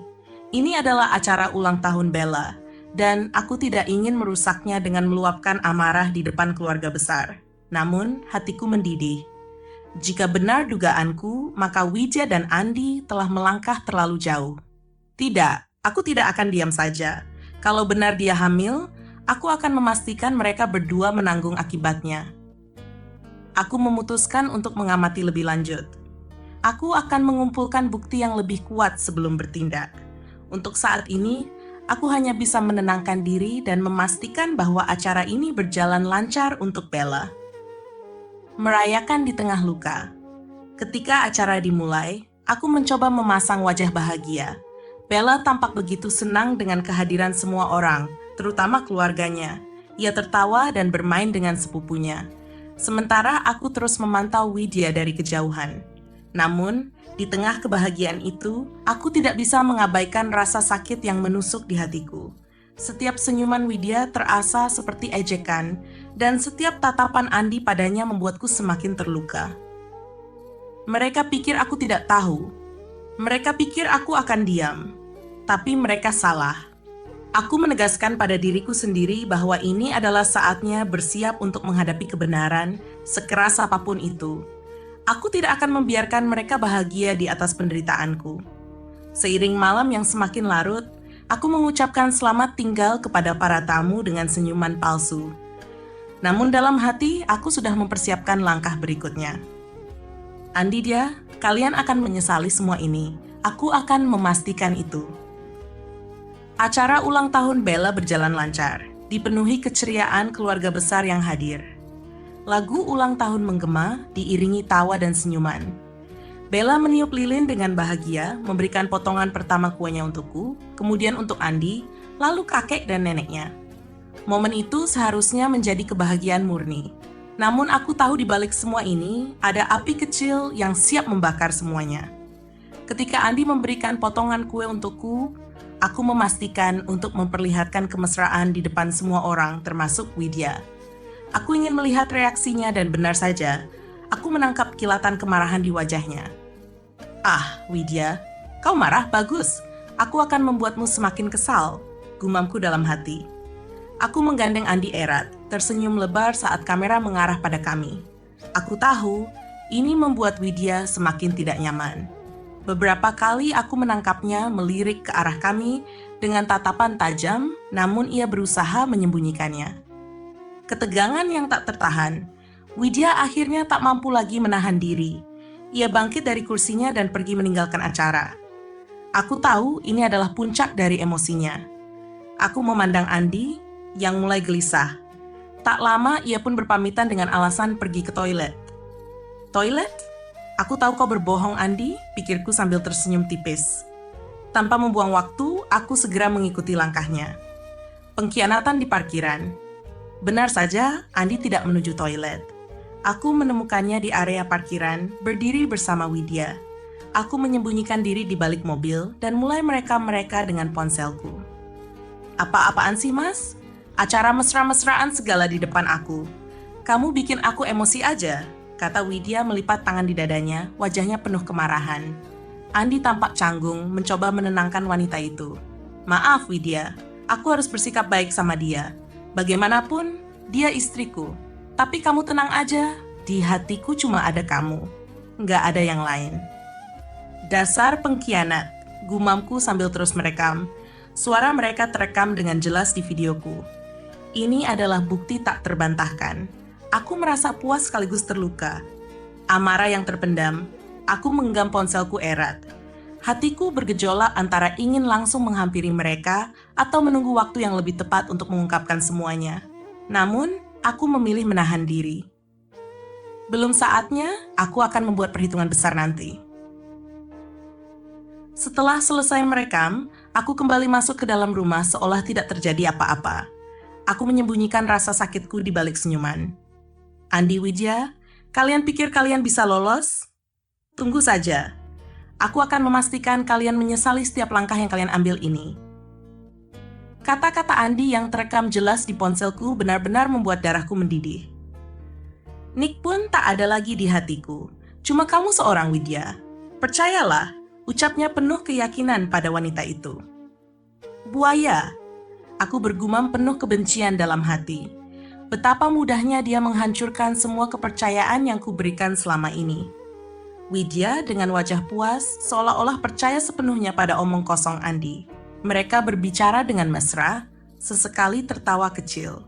Ini adalah acara ulang tahun Bella, dan aku tidak ingin merusaknya dengan meluapkan amarah di depan keluarga besar. Namun, hatiku mendidih. Jika benar dugaanku, maka Widya dan Andi telah melangkah terlalu jauh. Tidak, aku tidak akan diam saja. Kalau benar dia hamil, aku akan memastikan mereka berdua menanggung akibatnya. Aku memutuskan untuk mengamati lebih lanjut. Aku akan mengumpulkan bukti yang lebih kuat sebelum bertindak. Untuk saat ini, aku hanya bisa menenangkan diri dan memastikan bahwa acara ini berjalan lancar untuk Bella. Merayakan di tengah luka. Ketika acara dimulai, aku mencoba memasang wajah bahagia. Bella tampak begitu senang dengan kehadiran semua orang, terutama keluarganya. Ia tertawa dan bermain dengan sepupunya. Sementara aku terus memantau Widya dari kejauhan. Namun, di tengah kebahagiaan itu, aku tidak bisa mengabaikan rasa sakit yang menusuk di hatiku. Setiap senyuman Widya terasa seperti ejekan, dan setiap tatapan Andi padanya membuatku semakin terluka. Mereka pikir aku tidak tahu. Mereka pikir aku akan diam. Tapi mereka salah. Aku menegaskan pada diriku sendiri bahwa ini adalah saatnya bersiap untuk menghadapi kebenaran, sekeras apapun itu. Aku tidak akan membiarkan mereka bahagia di atas penderitaanku. Seiring malam yang semakin larut, aku mengucapkan selamat tinggal kepada para tamu dengan senyuman palsu. Namun dalam hati, aku sudah mempersiapkan langkah berikutnya. Andi dia, kalian akan menyesali semua ini. Aku akan memastikan itu. Acara ulang tahun Bella berjalan lancar, dipenuhi keceriaan keluarga besar yang hadir. Lagu ulang tahun menggema, diiringi tawa dan senyuman. Bella meniup lilin dengan bahagia, memberikan potongan pertama kuenya untukku, kemudian untuk Andi, lalu kakek dan neneknya. Momen itu seharusnya menjadi kebahagiaan murni. Namun aku tahu di balik semua ini, ada api kecil yang siap membakar semuanya. Ketika Andi memberikan potongan kue untukku, aku memastikan untuk memperlihatkan kemesraan di depan semua orang, termasuk Widya. Aku ingin melihat reaksinya dan benar saja, aku menangkap kilatan kemarahan di wajahnya. Ah, Widya, kau marah? Bagus. Aku akan membuatmu semakin kesal, gumamku dalam hati. Aku menggandeng Andi erat, tersenyum lebar saat kamera mengarah pada kami. Aku tahu, ini membuat Widya semakin tidak nyaman. Beberapa kali aku menangkapnya melirik ke arah kami dengan tatapan tajam, namun ia berusaha menyembunyikannya. Ketegangan yang tak tertahan, Widya akhirnya tak mampu lagi menahan diri. Ia bangkit dari kursinya dan pergi meninggalkan acara. Aku tahu ini adalah puncak dari emosinya. Aku memandang Andi yang mulai gelisah. Tak lama ia pun berpamitan dengan alasan pergi ke toilet. Toilet? Aku tahu kau berbohong, Andi, pikirku sambil tersenyum tipis. Tanpa membuang waktu, aku segera mengikuti langkahnya. Pengkhianatan di parkiran. Benar saja, Andi tidak menuju toilet. Aku menemukannya di area parkiran, berdiri bersama Widya. Aku menyembunyikan diri di balik mobil dan mulai merekam-mereka dengan ponselku. Apa-apaan sih, Mas? Acara mesra-mesraan segala di depan aku. Kamu bikin aku emosi aja, kata Widya melipat tangan di dadanya, wajahnya penuh kemarahan. Andi tampak canggung, mencoba menenangkan wanita itu. Maaf, Widya, aku harus bersikap baik sama dia. Bagaimanapun, dia istriku. Tapi kamu tenang aja, di hatiku cuma ada kamu. Nggak ada yang lain. Dasar pengkhianat, gumamku sambil terus merekam. Suara mereka terekam dengan jelas di videoku. Ini adalah bukti tak terbantahkan. Aku merasa puas sekaligus terluka. Amarah yang terpendam, aku menggenggam ponselku erat. Hatiku bergejolak antara ingin langsung menghampiri mereka atau menunggu waktu yang lebih tepat untuk mengungkapkan semuanya. Namun, aku memilih menahan diri. Belum saatnya, aku akan membuat perhitungan besar nanti. Setelah selesai merekam, aku kembali masuk ke dalam rumah seolah tidak terjadi apa-apa. Aku menyembunyikan rasa sakitku di balik senyuman. Andi, Widya, kalian pikir kalian bisa lolos? Tunggu saja. Aku akan memastikan kalian menyesali setiap langkah yang kalian ambil ini. Kata-kata Andi yang terekam jelas di ponselku benar-benar membuat darahku mendidih. Nick pun tak ada lagi di hatiku. Cuma kamu seorang, Widya. Percayalah, ucapnya penuh keyakinan pada wanita itu. Buaya. Aku bergumam penuh kebencian dalam hati. Betapa mudahnya dia menghancurkan semua kepercayaan yang kuberikan selama ini. Widya dengan wajah puas seolah-olah percaya sepenuhnya pada omong kosong Andi. Mereka berbicara dengan mesra, sesekali tertawa kecil.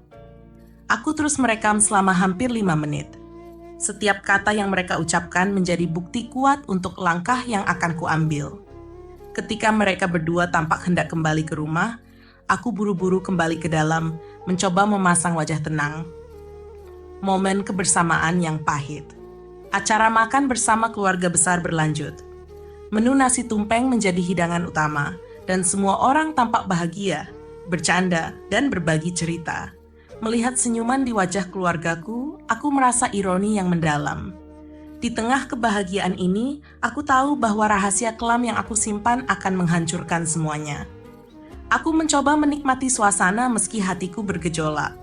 Aku terus merekam selama hampir 5 menit. Setiap kata yang mereka ucapkan menjadi bukti kuat untuk langkah yang akan kuambil. Ketika mereka berdua tampak hendak kembali ke rumah, aku buru-buru kembali ke dalam, mencoba memasang wajah tenang. Momen kebersamaan yang pahit. Acara makan bersama keluarga besar berlanjut. Menu nasi tumpeng menjadi hidangan utama, dan semua orang tampak bahagia, bercanda, dan berbagi cerita. Melihat senyuman di wajah keluargaku, aku merasa ironi yang mendalam. Di tengah kebahagiaan ini, aku tahu bahwa rahasia kelam yang aku simpan akan menghancurkan semuanya. Aku mencoba menikmati suasana meski hatiku bergejolak.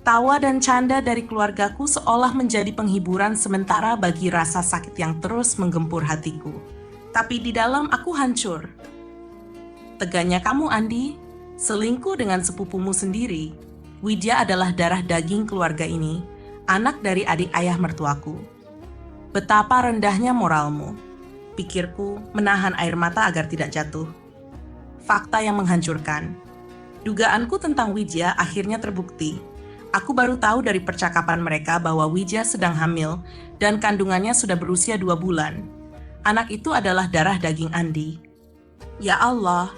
Tawa dan canda dari keluargaku seolah menjadi penghiburan sementara bagi rasa sakit yang terus menggempur hatiku. Tapi di dalam aku hancur. Teganya kamu, Andi, selingkuh dengan sepupumu sendiri. Widya adalah darah daging keluarga ini, anak dari adik ayah mertuaku. Betapa rendahnya moralmu. Pikirku menahan air mata agar tidak jatuh. Fakta yang menghancurkan. Dugaanku tentang Widya akhirnya terbukti. Aku baru tahu dari percakapan mereka bahwa Widya sedang hamil dan kandungannya sudah berusia 2 bulan. Anak itu adalah darah daging Andi. Ya Allah,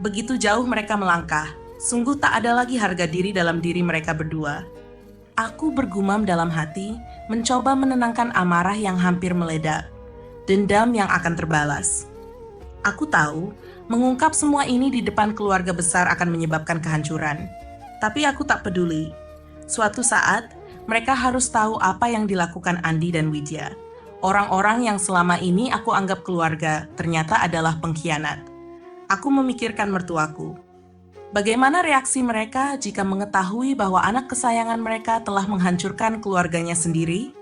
begitu jauh mereka melangkah. Sungguh tak ada lagi harga diri dalam diri mereka berdua. Aku bergumam dalam hati, mencoba menenangkan amarah yang hampir meledak. Dendam yang akan terbalas. Aku tahu, mengungkap semua ini di depan keluarga besar akan menyebabkan kehancuran. Tapi aku tak peduli. Suatu saat, mereka harus tahu apa yang dilakukan Andi dan Widya. Orang-orang yang selama ini aku anggap keluarga, ternyata adalah pengkhianat. Aku memikirkan mertuaku. Bagaimana reaksi mereka jika mengetahui bahwa anak kesayangan mereka telah menghancurkan keluarganya sendiri?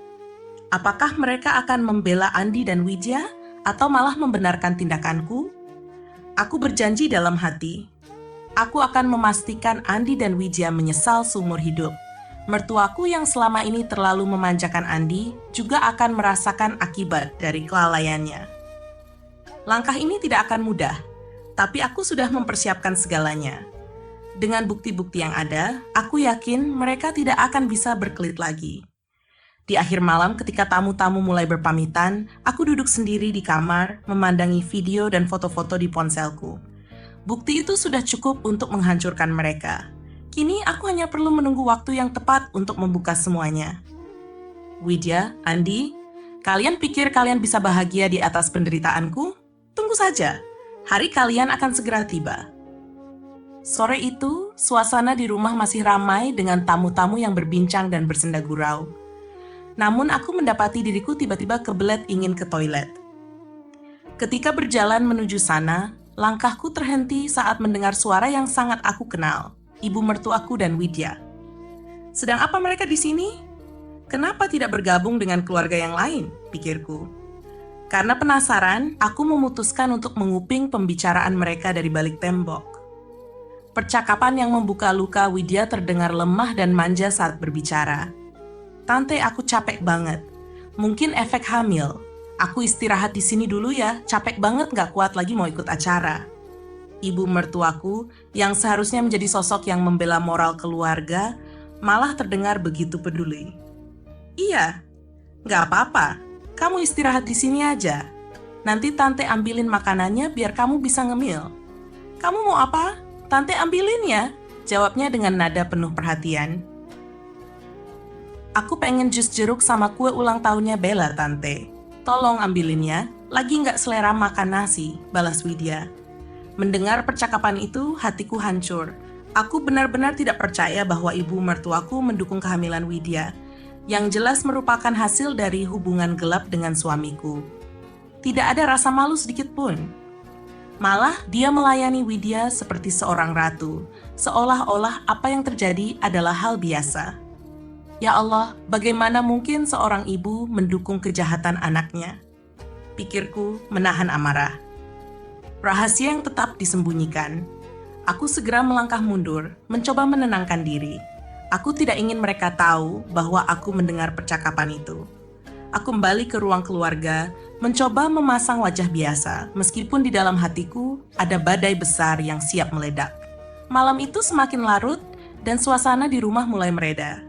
Apakah mereka akan membela Andi dan Widya atau malah membenarkan tindakanku? Aku berjanji dalam hati. Aku akan memastikan Andi dan Widya menyesal seumur hidup. Mertuaku yang selama ini terlalu memanjakan Andi juga akan merasakan akibat dari kelalaiannya. Langkah ini tidak akan mudah, tapi aku sudah mempersiapkan segalanya. Dengan bukti-bukti yang ada, aku yakin mereka tidak akan bisa berkelit lagi. Di akhir malam ketika tamu-tamu mulai berpamitan, aku duduk sendiri di kamar, memandangi video dan foto-foto di ponselku. Bukti itu sudah cukup untuk menghancurkan mereka. Kini aku hanya perlu menunggu waktu yang tepat untuk membuka semuanya. Widya, Andi, kalian pikir kalian bisa bahagia di atas penderitaanku? Tunggu saja, hari kalian akan segera tiba. Sore itu, suasana di rumah masih ramai dengan tamu-tamu yang berbincang dan bersenda gurau. Namun aku mendapati diriku tiba-tiba kebelet ingin ke toilet. Ketika berjalan menuju sana, langkahku terhenti saat mendengar suara yang sangat aku kenal. Ibu mertuaku dan Widya. Sedang apa mereka di sini? Kenapa tidak bergabung dengan keluarga yang lain? Pikirku. Karena penasaran, aku memutuskan untuk menguping pembicaraan mereka dari balik tembok. Percakapan yang membuka luka Widya terdengar lemah dan manja saat berbicara. Tante, aku capek banget. Mungkin efek hamil. Aku istirahat di sini dulu ya, capek banget gak kuat lagi mau ikut acara. Ibu mertuaku, yang seharusnya menjadi sosok yang membela moral keluarga, malah terdengar begitu peduli. Iya, gak apa-apa, kamu istirahat di sini aja. Nanti tante ambilin makanannya biar kamu bisa ngemil. Kamu mau apa? Tante ambilin ya, jawabnya dengan nada penuh perhatian. Aku pengen jus jeruk sama kue ulang tahunnya Bella, tante. Tolong ambilin ya, lagi gak selera makan nasi, balas Widya. Mendengar percakapan itu, hatiku hancur. Aku benar-benar tidak percaya bahwa ibu mertuaku mendukung kehamilan Widya, yang jelas merupakan hasil dari hubungan gelap dengan suamiku. Tidak ada rasa malu sedikit pun. Malah, dia melayani Widya seperti seorang ratu, seolah-olah apa yang terjadi adalah hal biasa. Ya Allah, bagaimana mungkin seorang ibu mendukung kejahatan anaknya? Pikirku menahan amarah. Rahasia yang tetap disembunyikan. Aku segera melangkah mundur, mencoba menenangkan diri. Aku tidak ingin mereka tahu bahwa aku mendengar percakapan itu. Aku kembali ke ruang keluarga, mencoba memasang wajah biasa, meskipun di dalam hatiku ada badai besar yang siap meledak. Malam itu semakin larut, dan suasana di rumah mulai mereda.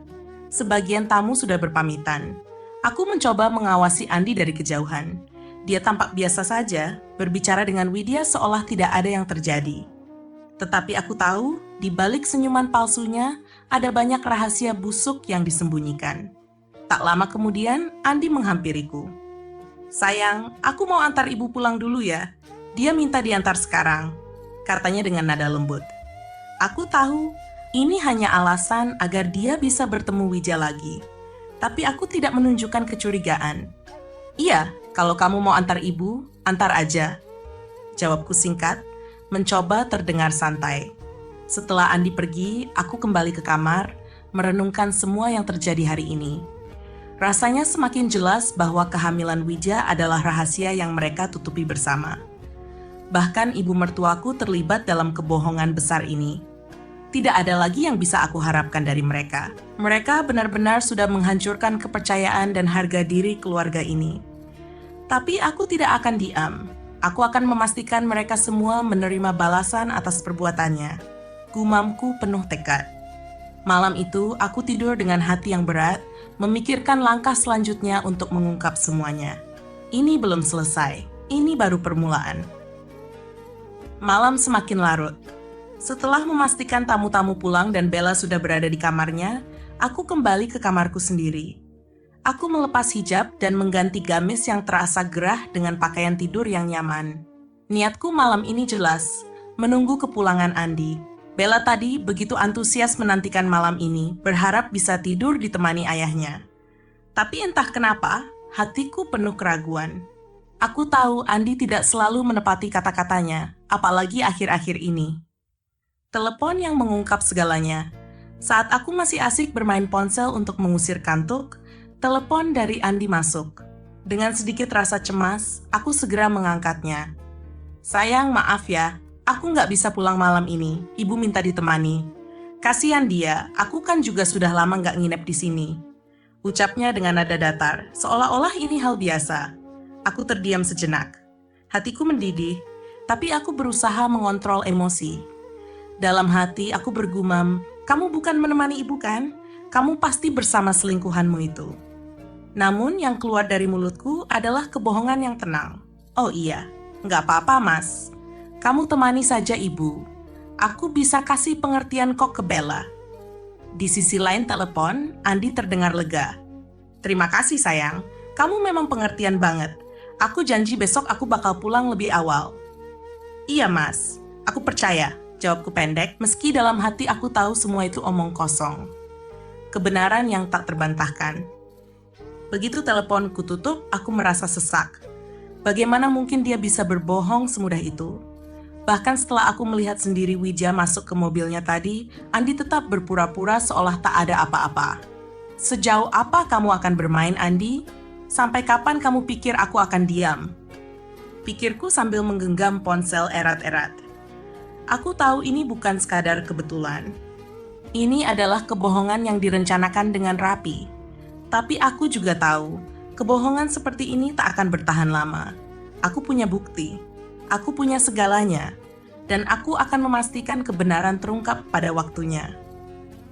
Sebagian tamu sudah berpamitan. Aku mencoba mengawasi Andi dari kejauhan. Dia tampak biasa saja, berbicara dengan Widya seolah tidak ada yang terjadi. Tetapi aku tahu, di balik senyuman palsunya, ada banyak rahasia busuk yang disembunyikan. Tak lama kemudian, Andi menghampiriku. Sayang, aku mau antar ibu pulang dulu ya. Dia minta diantar sekarang, katanya dengan nada lembut. Aku tahu, ini hanya alasan agar dia bisa bertemu Widya lagi. Tapi aku tidak menunjukkan kecurigaan. Iya, kalau kamu mau antar ibu, antar aja. Jawabku singkat, mencoba terdengar santai. Setelah Andi pergi, aku kembali ke kamar, merenungkan semua yang terjadi hari ini. Rasanya semakin jelas bahwa kehamilan Widya adalah rahasia yang mereka tutupi bersama. Bahkan ibu mertuaku terlibat dalam kebohongan besar ini. Tidak ada lagi yang bisa aku harapkan dari mereka. Mereka benar-benar sudah menghancurkan kepercayaan dan harga diri keluarga ini. Tapi aku tidak akan diam. Aku akan memastikan mereka semua menerima balasan atas perbuatannya. Gumamku penuh tekad. Malam itu, aku tidur dengan hati yang berat, memikirkan langkah selanjutnya untuk mengungkap semuanya. Ini belum selesai. Ini baru permulaan. Malam semakin larut. Setelah memastikan tamu-tamu pulang dan Bella sudah berada di kamarnya, aku kembali ke kamarku sendiri. Aku melepas hijab dan mengganti gamis yang terasa gerah dengan pakaian tidur yang nyaman. Niatku malam ini jelas, menunggu kepulangan Andi. Bella tadi begitu antusias menantikan malam ini, berharap bisa tidur ditemani ayahnya. Tapi entah kenapa, hatiku penuh keraguan. Aku tahu Andi tidak selalu menepati kata-katanya, apalagi akhir-akhir ini. Telepon yang mengungkap segalanya. Saat aku masih asik bermain ponsel untuk mengusir kantuk, telepon dari Andi masuk. Dengan sedikit rasa cemas, aku segera mengangkatnya. Sayang, maaf ya, aku nggak bisa pulang malam ini, ibu minta ditemani. Kasihan dia, aku kan juga sudah lama nggak nginep di sini. Ucapnya dengan nada datar, seolah-olah ini hal biasa. Aku terdiam sejenak. Hatiku mendidih, tapi aku berusaha mengontrol emosi. Dalam hati aku bergumam, kamu bukan menemani ibu kan? Kamu pasti bersama selingkuhanmu itu. Namun yang keluar dari mulutku adalah kebohongan yang tenang. Oh iya, nggak apa-apa mas. Kamu temani saja ibu. Aku bisa kasih pengertian kok ke Bella. Di sisi lain telepon, Andi terdengar lega. Terima kasih sayang, kamu memang pengertian banget. Aku janji besok aku bakal pulang lebih awal. Iya mas, aku percaya, jawabku pendek meski dalam hati aku tahu semua itu omong kosong. Kebenaran yang tak terbantahkan. Begitu teleponku tutup, aku merasa sesak. Bagaimana mungkin dia bisa berbohong semudah itu? Bahkan setelah aku melihat sendiri Widya masuk ke mobilnya tadi, Andi tetap berpura-pura seolah tak ada apa-apa. Sejauh apa kamu akan bermain, Andi? Sampai kapan kamu pikir aku akan diam? Pikirku sambil menggenggam ponsel erat-erat. Aku tahu ini bukan sekadar kebetulan. Ini adalah kebohongan yang direncanakan dengan rapi. Tapi aku juga tahu, kebohongan seperti ini tak akan bertahan lama. Aku punya bukti. Aku punya segalanya. Dan aku akan memastikan kebenaran terungkap pada waktunya.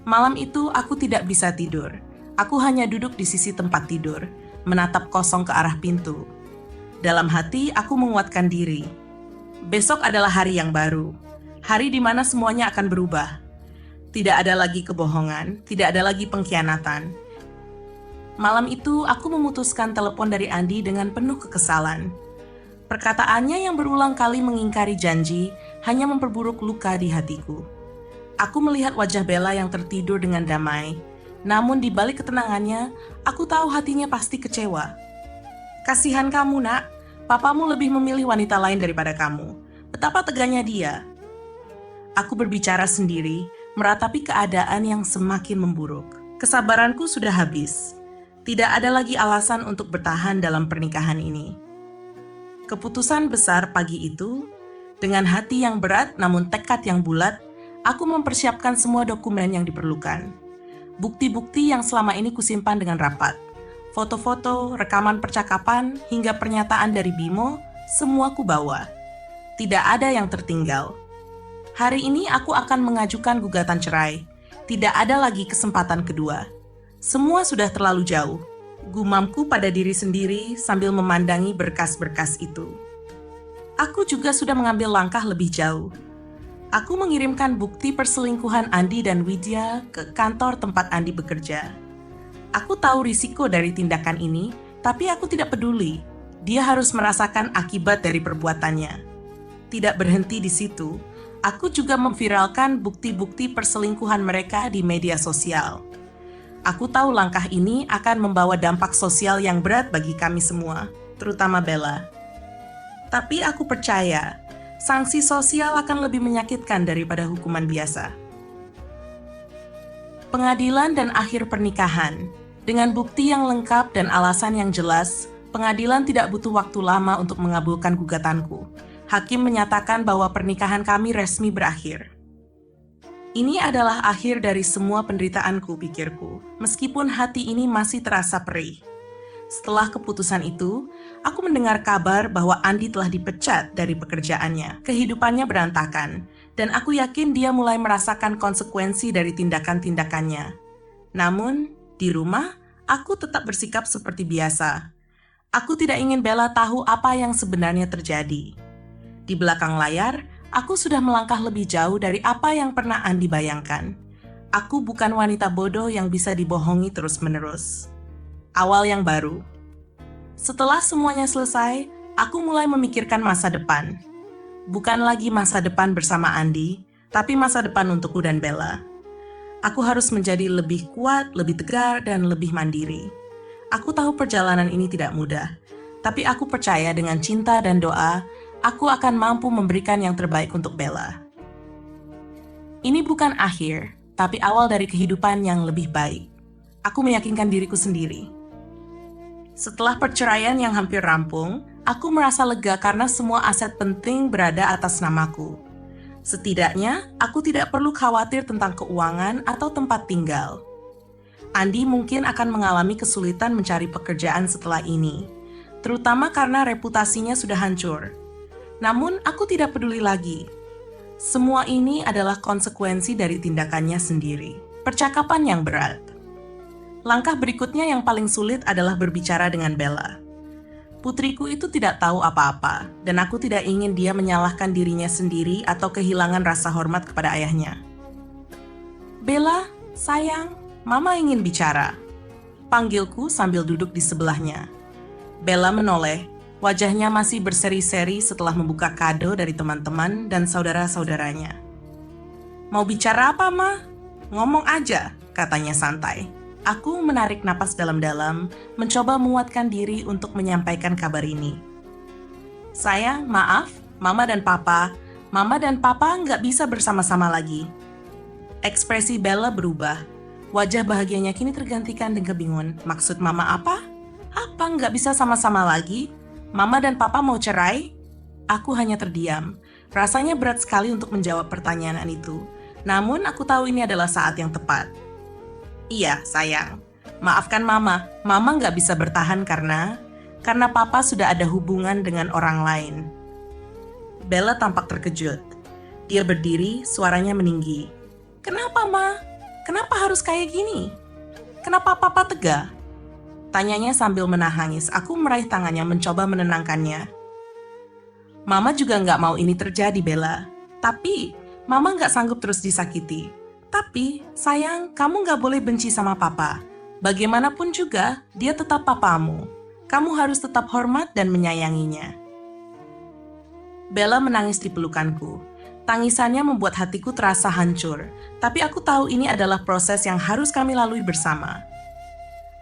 Malam itu aku tidak bisa tidur. Aku hanya duduk di sisi tempat tidur, menatap kosong ke arah pintu. Dalam hati, aku menguatkan diri. Besok adalah hari yang baru. Hari di mana semuanya akan berubah. Tidak ada lagi kebohongan, tidak ada lagi pengkhianatan. Malam itu, aku memutuskan telepon dari Andi dengan penuh kekesalan. Perkataannya yang berulang kali mengingkari janji hanya memperburuk luka di hatiku. Aku melihat wajah Bella yang tertidur dengan damai. Namun di balik ketenangannya, aku tahu hatinya pasti kecewa. Kasihan kamu, nak. Papamu lebih memilih wanita lain daripada kamu. Betapa teganya dia. Aku berbicara sendiri, meratapi keadaan yang semakin memburuk. Kesabaranku sudah habis. Tidak ada lagi alasan untuk bertahan dalam pernikahan ini. Keputusan besar pagi itu, dengan hati yang berat namun tekad yang bulat, aku mempersiapkan semua dokumen yang diperlukan. Bukti-bukti yang selama ini kusimpan dengan rapat. Foto-foto, rekaman percakapan, hingga pernyataan dari Bimo, semua kubawa. Tidak ada yang tertinggal. Hari ini aku akan mengajukan gugatan cerai. Tidak ada lagi kesempatan kedua. Semua sudah terlalu jauh. Gumamku pada diri sendiri sambil memandangi berkas-berkas itu. Aku juga sudah mengambil langkah lebih jauh. Aku mengirimkan bukti perselingkuhan Andi dan Widya ke kantor tempat Andi bekerja. Aku tahu risiko dari tindakan ini, tapi aku tidak peduli. Dia harus merasakan akibat dari perbuatannya. Tidak berhenti di situ, aku juga memviralkan bukti-bukti perselingkuhan mereka di media sosial. Aku tahu langkah ini akan membawa dampak sosial yang berat bagi kami semua, terutama Bella. Tapi aku percaya, sanksi sosial akan lebih menyakitkan daripada hukuman biasa. Pengadilan dan akhir pernikahan. Dengan bukti yang lengkap dan alasan yang jelas, pengadilan tidak butuh waktu lama untuk mengabulkan gugatanku. Hakim menyatakan bahwa pernikahan kami resmi berakhir. Ini adalah akhir dari semua penderitaanku, pikirku, meskipun hati ini masih terasa perih. Setelah keputusan itu, aku mendengar kabar bahwa Andi telah dipecat dari pekerjaannya. Kehidupannya berantakan, dan aku yakin dia mulai merasakan konsekuensi dari tindakan-tindakannya. Namun, di rumah, aku tetap bersikap seperti biasa. Aku tidak ingin Bella tahu apa yang sebenarnya terjadi. Di belakang layar, aku sudah melangkah lebih jauh dari apa yang pernah Andi bayangkan. Aku bukan wanita bodoh yang bisa dibohongi terus-menerus. Awal yang baru. Setelah semuanya selesai, aku mulai memikirkan masa depan. Bukan lagi masa depan bersama Andi, tapi masa depan untukku dan Bella. Aku harus menjadi lebih kuat, lebih tegar, dan lebih mandiri. Aku tahu perjalanan ini tidak mudah, tapi aku percaya dengan cinta dan doa, aku akan mampu memberikan yang terbaik untuk Bella. Ini bukan akhir, tapi awal dari kehidupan yang lebih baik. Aku meyakinkan diriku sendiri. Setelah perceraian yang hampir rampung, aku merasa lega karena semua aset penting berada atas namaku. Setidaknya, aku tidak perlu khawatir tentang keuangan atau tempat tinggal. Andi mungkin akan mengalami kesulitan mencari pekerjaan setelah ini, terutama karena reputasinya sudah hancur. Namun, aku tidak peduli lagi. Semua ini adalah konsekuensi dari tindakannya sendiri. Percakapan yang berat. Langkah berikutnya yang paling sulit adalah berbicara dengan Bella. Putriku itu tidak tahu apa-apa, dan aku tidak ingin dia menyalahkan dirinya sendiri atau kehilangan rasa hormat kepada ayahnya. Bella, sayang, Mama ingin bicara. Panggilku sambil duduk di sebelahnya. Bella menoleh, wajahnya masih berseri-seri setelah membuka kado dari teman-teman dan saudara-saudaranya. Mau bicara apa, Ma? Ngomong aja, katanya santai. Aku menarik napas dalam-dalam, mencoba menguatkan diri untuk menyampaikan kabar ini. Sayang, maaf, Mama dan Papa nggak bisa bersama-sama lagi. Ekspresi Bella berubah. Wajah bahagianya kini tergantikan dengan kebingungan. Maksud Mama apa? Apa nggak bisa sama-sama lagi? Mama dan Papa mau cerai? Aku hanya terdiam. Rasanya berat sekali untuk menjawab pertanyaan itu. Namun aku tahu ini adalah saat yang tepat. Iya, sayang. Maafkan Mama. Mama nggak bisa bertahan karena Papa sudah ada hubungan dengan orang lain. Bella tampak terkejut. Dia berdiri, suaranya meninggi. Kenapa, Ma? Kenapa harus kayak gini? Kenapa Papa tega? Tanyanya sambil menangis. Aku meraih tangannya mencoba menenangkannya. Mama juga nggak mau ini terjadi, Bella. Tapi, Mama nggak sanggup terus disakiti. Tapi, sayang, kamu nggak boleh benci sama Papa. Bagaimanapun juga, dia tetap papamu. Kamu harus tetap hormat dan menyayanginya. Bella menangis di pelukanku. Tangisannya membuat hatiku terasa hancur, tapi aku tahu ini adalah proses yang harus kami lalui bersama.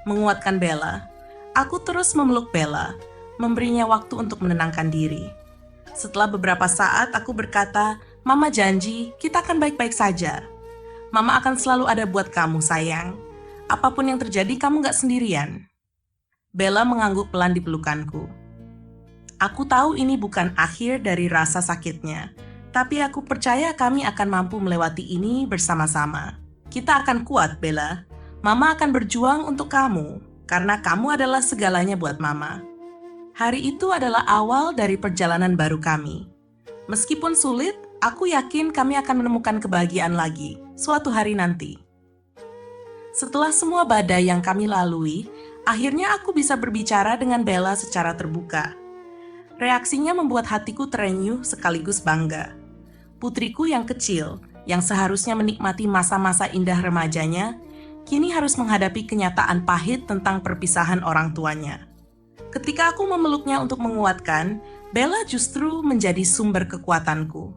Menguatkan Bella, aku terus memeluk Bella, memberinya waktu untuk menenangkan diri. Setelah beberapa saat, aku berkata, Mama janji, kita akan baik-baik saja. Mama akan selalu ada buat kamu, sayang. Apapun yang terjadi, kamu gak sendirian. Bella mengangguk pelan di pelukanku. Aku tahu ini bukan akhir dari rasa sakitnya, tapi aku percaya kami akan mampu melewati ini bersama-sama. Kita akan kuat, Bella. Mama akan berjuang untuk kamu, karena kamu adalah segalanya buat Mama. Hari itu adalah awal dari perjalanan baru kami. Meskipun sulit, aku yakin kami akan menemukan kebahagiaan lagi, suatu hari nanti. Setelah semua badai yang kami lalui, akhirnya aku bisa berbicara dengan Bella secara terbuka. Reaksinya membuat hatiku terenyuh sekaligus bangga. Putriku yang kecil, yang seharusnya menikmati masa-masa indah remajanya, kini harus menghadapi kenyataan pahit tentang perpisahan orang tuanya. Ketika aku memeluknya untuk menguatkan, Bella justru menjadi sumber kekuatanku.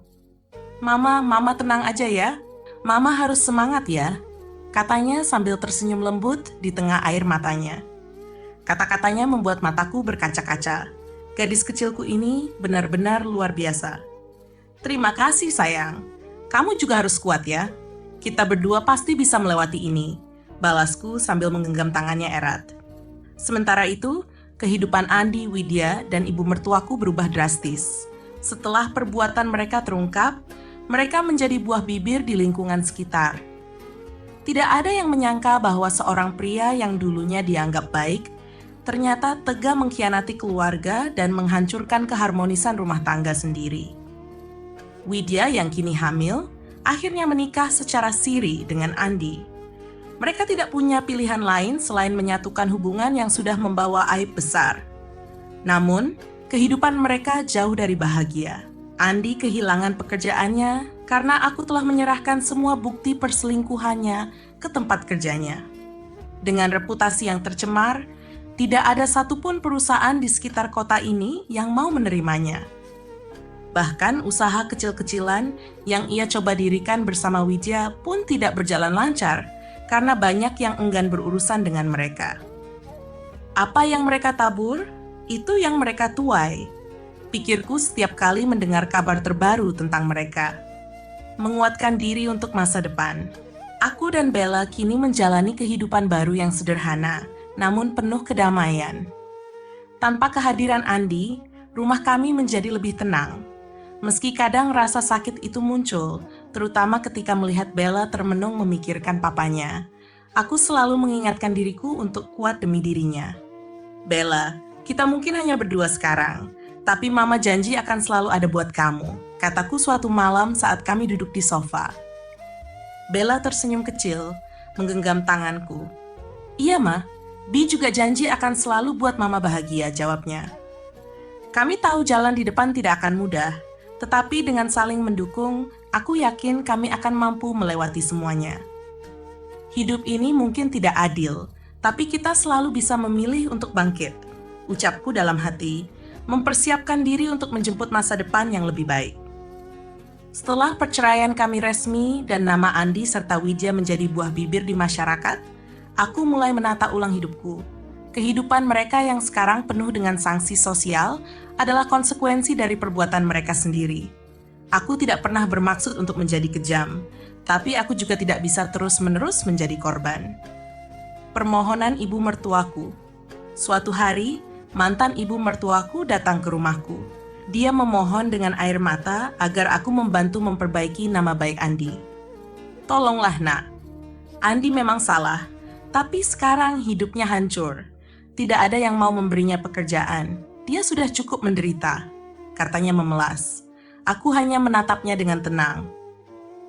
Mama tenang aja ya. Mama harus semangat ya, katanya sambil tersenyum lembut di tengah air matanya. Kata-katanya membuat mataku berkaca-kaca. Gadis kecilku ini benar-benar luar biasa. Terima kasih sayang. Kamu juga harus kuat ya. Kita berdua pasti bisa melewati ini, balasku sambil menggenggam tangannya erat. Sementara itu, kehidupan Andi, Widya, dan ibu mertuaku berubah drastis. Setelah perbuatan mereka terungkap, Mereka menjadi buah bibir di lingkungan sekitar. Tidak ada yang menyangka bahwa seorang pria yang dulunya dianggap baik, ternyata tega mengkhianati keluarga dan menghancurkan keharmonisan rumah tangga sendiri. Widya yang kini hamil, akhirnya menikah secara siri dengan Andi. Mereka tidak punya pilihan lain selain menyatukan hubungan yang sudah membawa aib besar. Namun, kehidupan mereka jauh dari bahagia. Andi kehilangan pekerjaannya karena aku telah menyerahkan semua bukti perselingkuhannya ke tempat kerjanya. Dengan reputasi yang tercemar, tidak ada satupun perusahaan di sekitar kota ini yang mau menerimanya. Bahkan usaha kecil-kecilan yang ia coba dirikan bersama Widya pun tidak berjalan lancar karena banyak yang enggan berurusan dengan mereka. Apa yang mereka tabur, itu yang mereka tuai. Pikirku setiap kali mendengar kabar terbaru tentang mereka. Menguatkan diri untuk masa depan. Aku dan Bella kini menjalani kehidupan baru yang sederhana, namun penuh kedamaian. Tanpa kehadiran Andi, rumah kami menjadi lebih tenang. Meski kadang rasa sakit itu muncul, terutama ketika melihat Bella termenung memikirkan papanya, aku selalu mengingatkan diriku untuk kuat demi dirinya. Bella, kita mungkin hanya berdua sekarang, tapi Mama janji akan selalu ada buat kamu, kataku suatu malam saat kami duduk di sofa. Bella tersenyum kecil, menggenggam tanganku. Iya, Ma, Bi juga janji akan selalu buat Mama bahagia, jawabnya. Kami tahu jalan di depan tidak akan mudah, tetapi dengan saling mendukung, aku yakin kami akan mampu melewati semuanya. Hidup ini mungkin tidak adil, tapi kita selalu bisa memilih untuk bangkit, ucapku dalam hati, mempersiapkan diri untuk menjemput masa depan yang lebih baik. Setelah perceraian kami resmi dan nama Andi serta Widya menjadi buah bibir di masyarakat, aku mulai menata ulang hidupku. Kehidupan mereka yang sekarang penuh dengan sanksi sosial adalah konsekuensi dari perbuatan mereka sendiri. Aku tidak pernah bermaksud untuk menjadi kejam, tapi aku juga tidak bisa terus-menerus menjadi korban. Permohonan ibu mertuaku. Suatu hari, mantan ibu mertuaku datang ke rumahku. Dia memohon dengan air mata agar aku membantu memperbaiki nama baik Andi. Tolonglah, Nak. Andi memang salah, tapi sekarang hidupnya hancur. Tidak ada yang mau memberinya pekerjaan. Dia sudah cukup menderita, katanya memelas. Aku hanya menatapnya dengan tenang.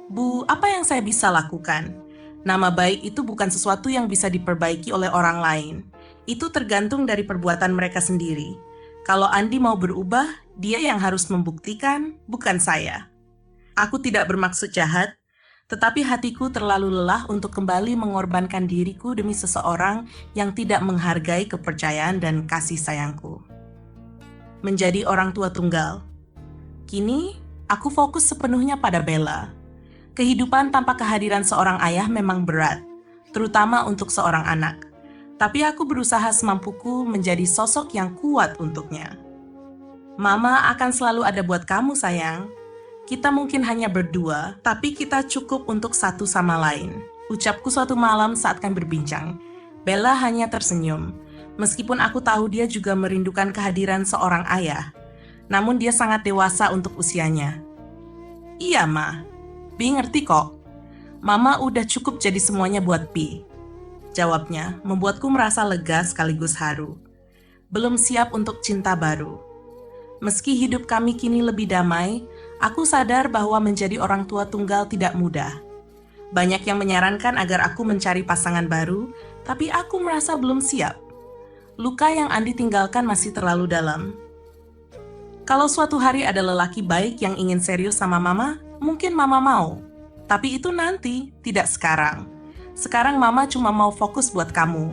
Bu, apa yang saya bisa lakukan? Nama baik itu bukan sesuatu yang bisa diperbaiki oleh orang lain. Itu tergantung dari perbuatan mereka sendiri. Kalau Andi mau berubah, dia yang harus membuktikan, bukan saya. Aku tidak bermaksud jahat, tetapi hatiku terlalu lelah untuk kembali mengorbankan diriku demi seseorang yang tidak menghargai kepercayaan dan kasih sayangku. Menjadi orang tua tunggal. Kini, aku fokus sepenuhnya pada Bella. Kehidupan tanpa kehadiran seorang ayah memang berat, terutama untuk seorang anak. Tapi aku berusaha semampuku menjadi sosok yang kuat untuknya. Mama akan selalu ada buat kamu, sayang. Kita mungkin hanya berdua, tapi kita cukup untuk satu sama lain, ucapku suatu malam saat kami berbincang. Bella hanya tersenyum, meskipun aku tahu dia juga merindukan kehadiran seorang ayah. Namun dia sangat dewasa untuk usianya. Iya, Ma. Bi ngerti kok. Mama udah cukup jadi semuanya buat Bi. Jawabnya membuatku merasa lega sekaligus haru. Belum siap untuk cinta baru. Meski hidup kami kini lebih damai, aku sadar bahwa menjadi orang tua tunggal tidak mudah. Banyak yang menyarankan agar aku mencari pasangan baru, tapi aku merasa belum siap. Luka yang Andi tinggalkan masih terlalu dalam. Kalau suatu hari ada lelaki baik yang ingin serius sama Mama, mungkin Mama mau. Tapi itu nanti, tidak sekarang. Sekarang Mama cuma mau fokus buat kamu.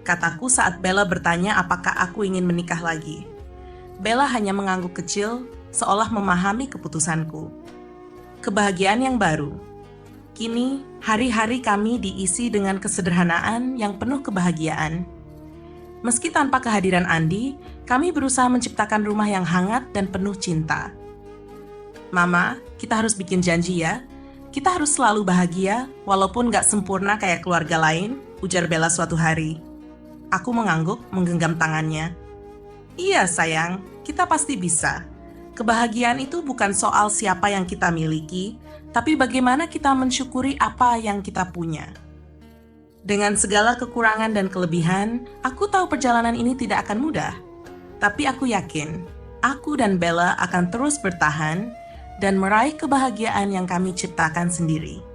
Kataku saat Bella bertanya apakah aku ingin menikah lagi. Bella hanya mengangguk kecil, seolah memahami keputusanku. Kebahagiaan yang baru. Kini, hari-hari kami diisi dengan kesederhanaan yang penuh kebahagiaan. Meski tanpa kehadiran Andi, kami berusaha menciptakan rumah yang hangat dan penuh cinta. Mama, kita harus bikin janji ya. Kita harus selalu bahagia, walaupun gak sempurna kayak keluarga lain, ujar Bella suatu hari. Aku mengangguk, menggenggam tangannya. Iya sayang, kita pasti bisa. Kebahagiaan itu bukan soal siapa yang kita miliki, tapi bagaimana kita mensyukuri apa yang kita punya. Dengan segala kekurangan dan kelebihan, aku tahu perjalanan ini tidak akan mudah. Tapi aku yakin, aku dan Bella akan terus bertahan dan meraih kebahagiaan yang kami ciptakan sendiri.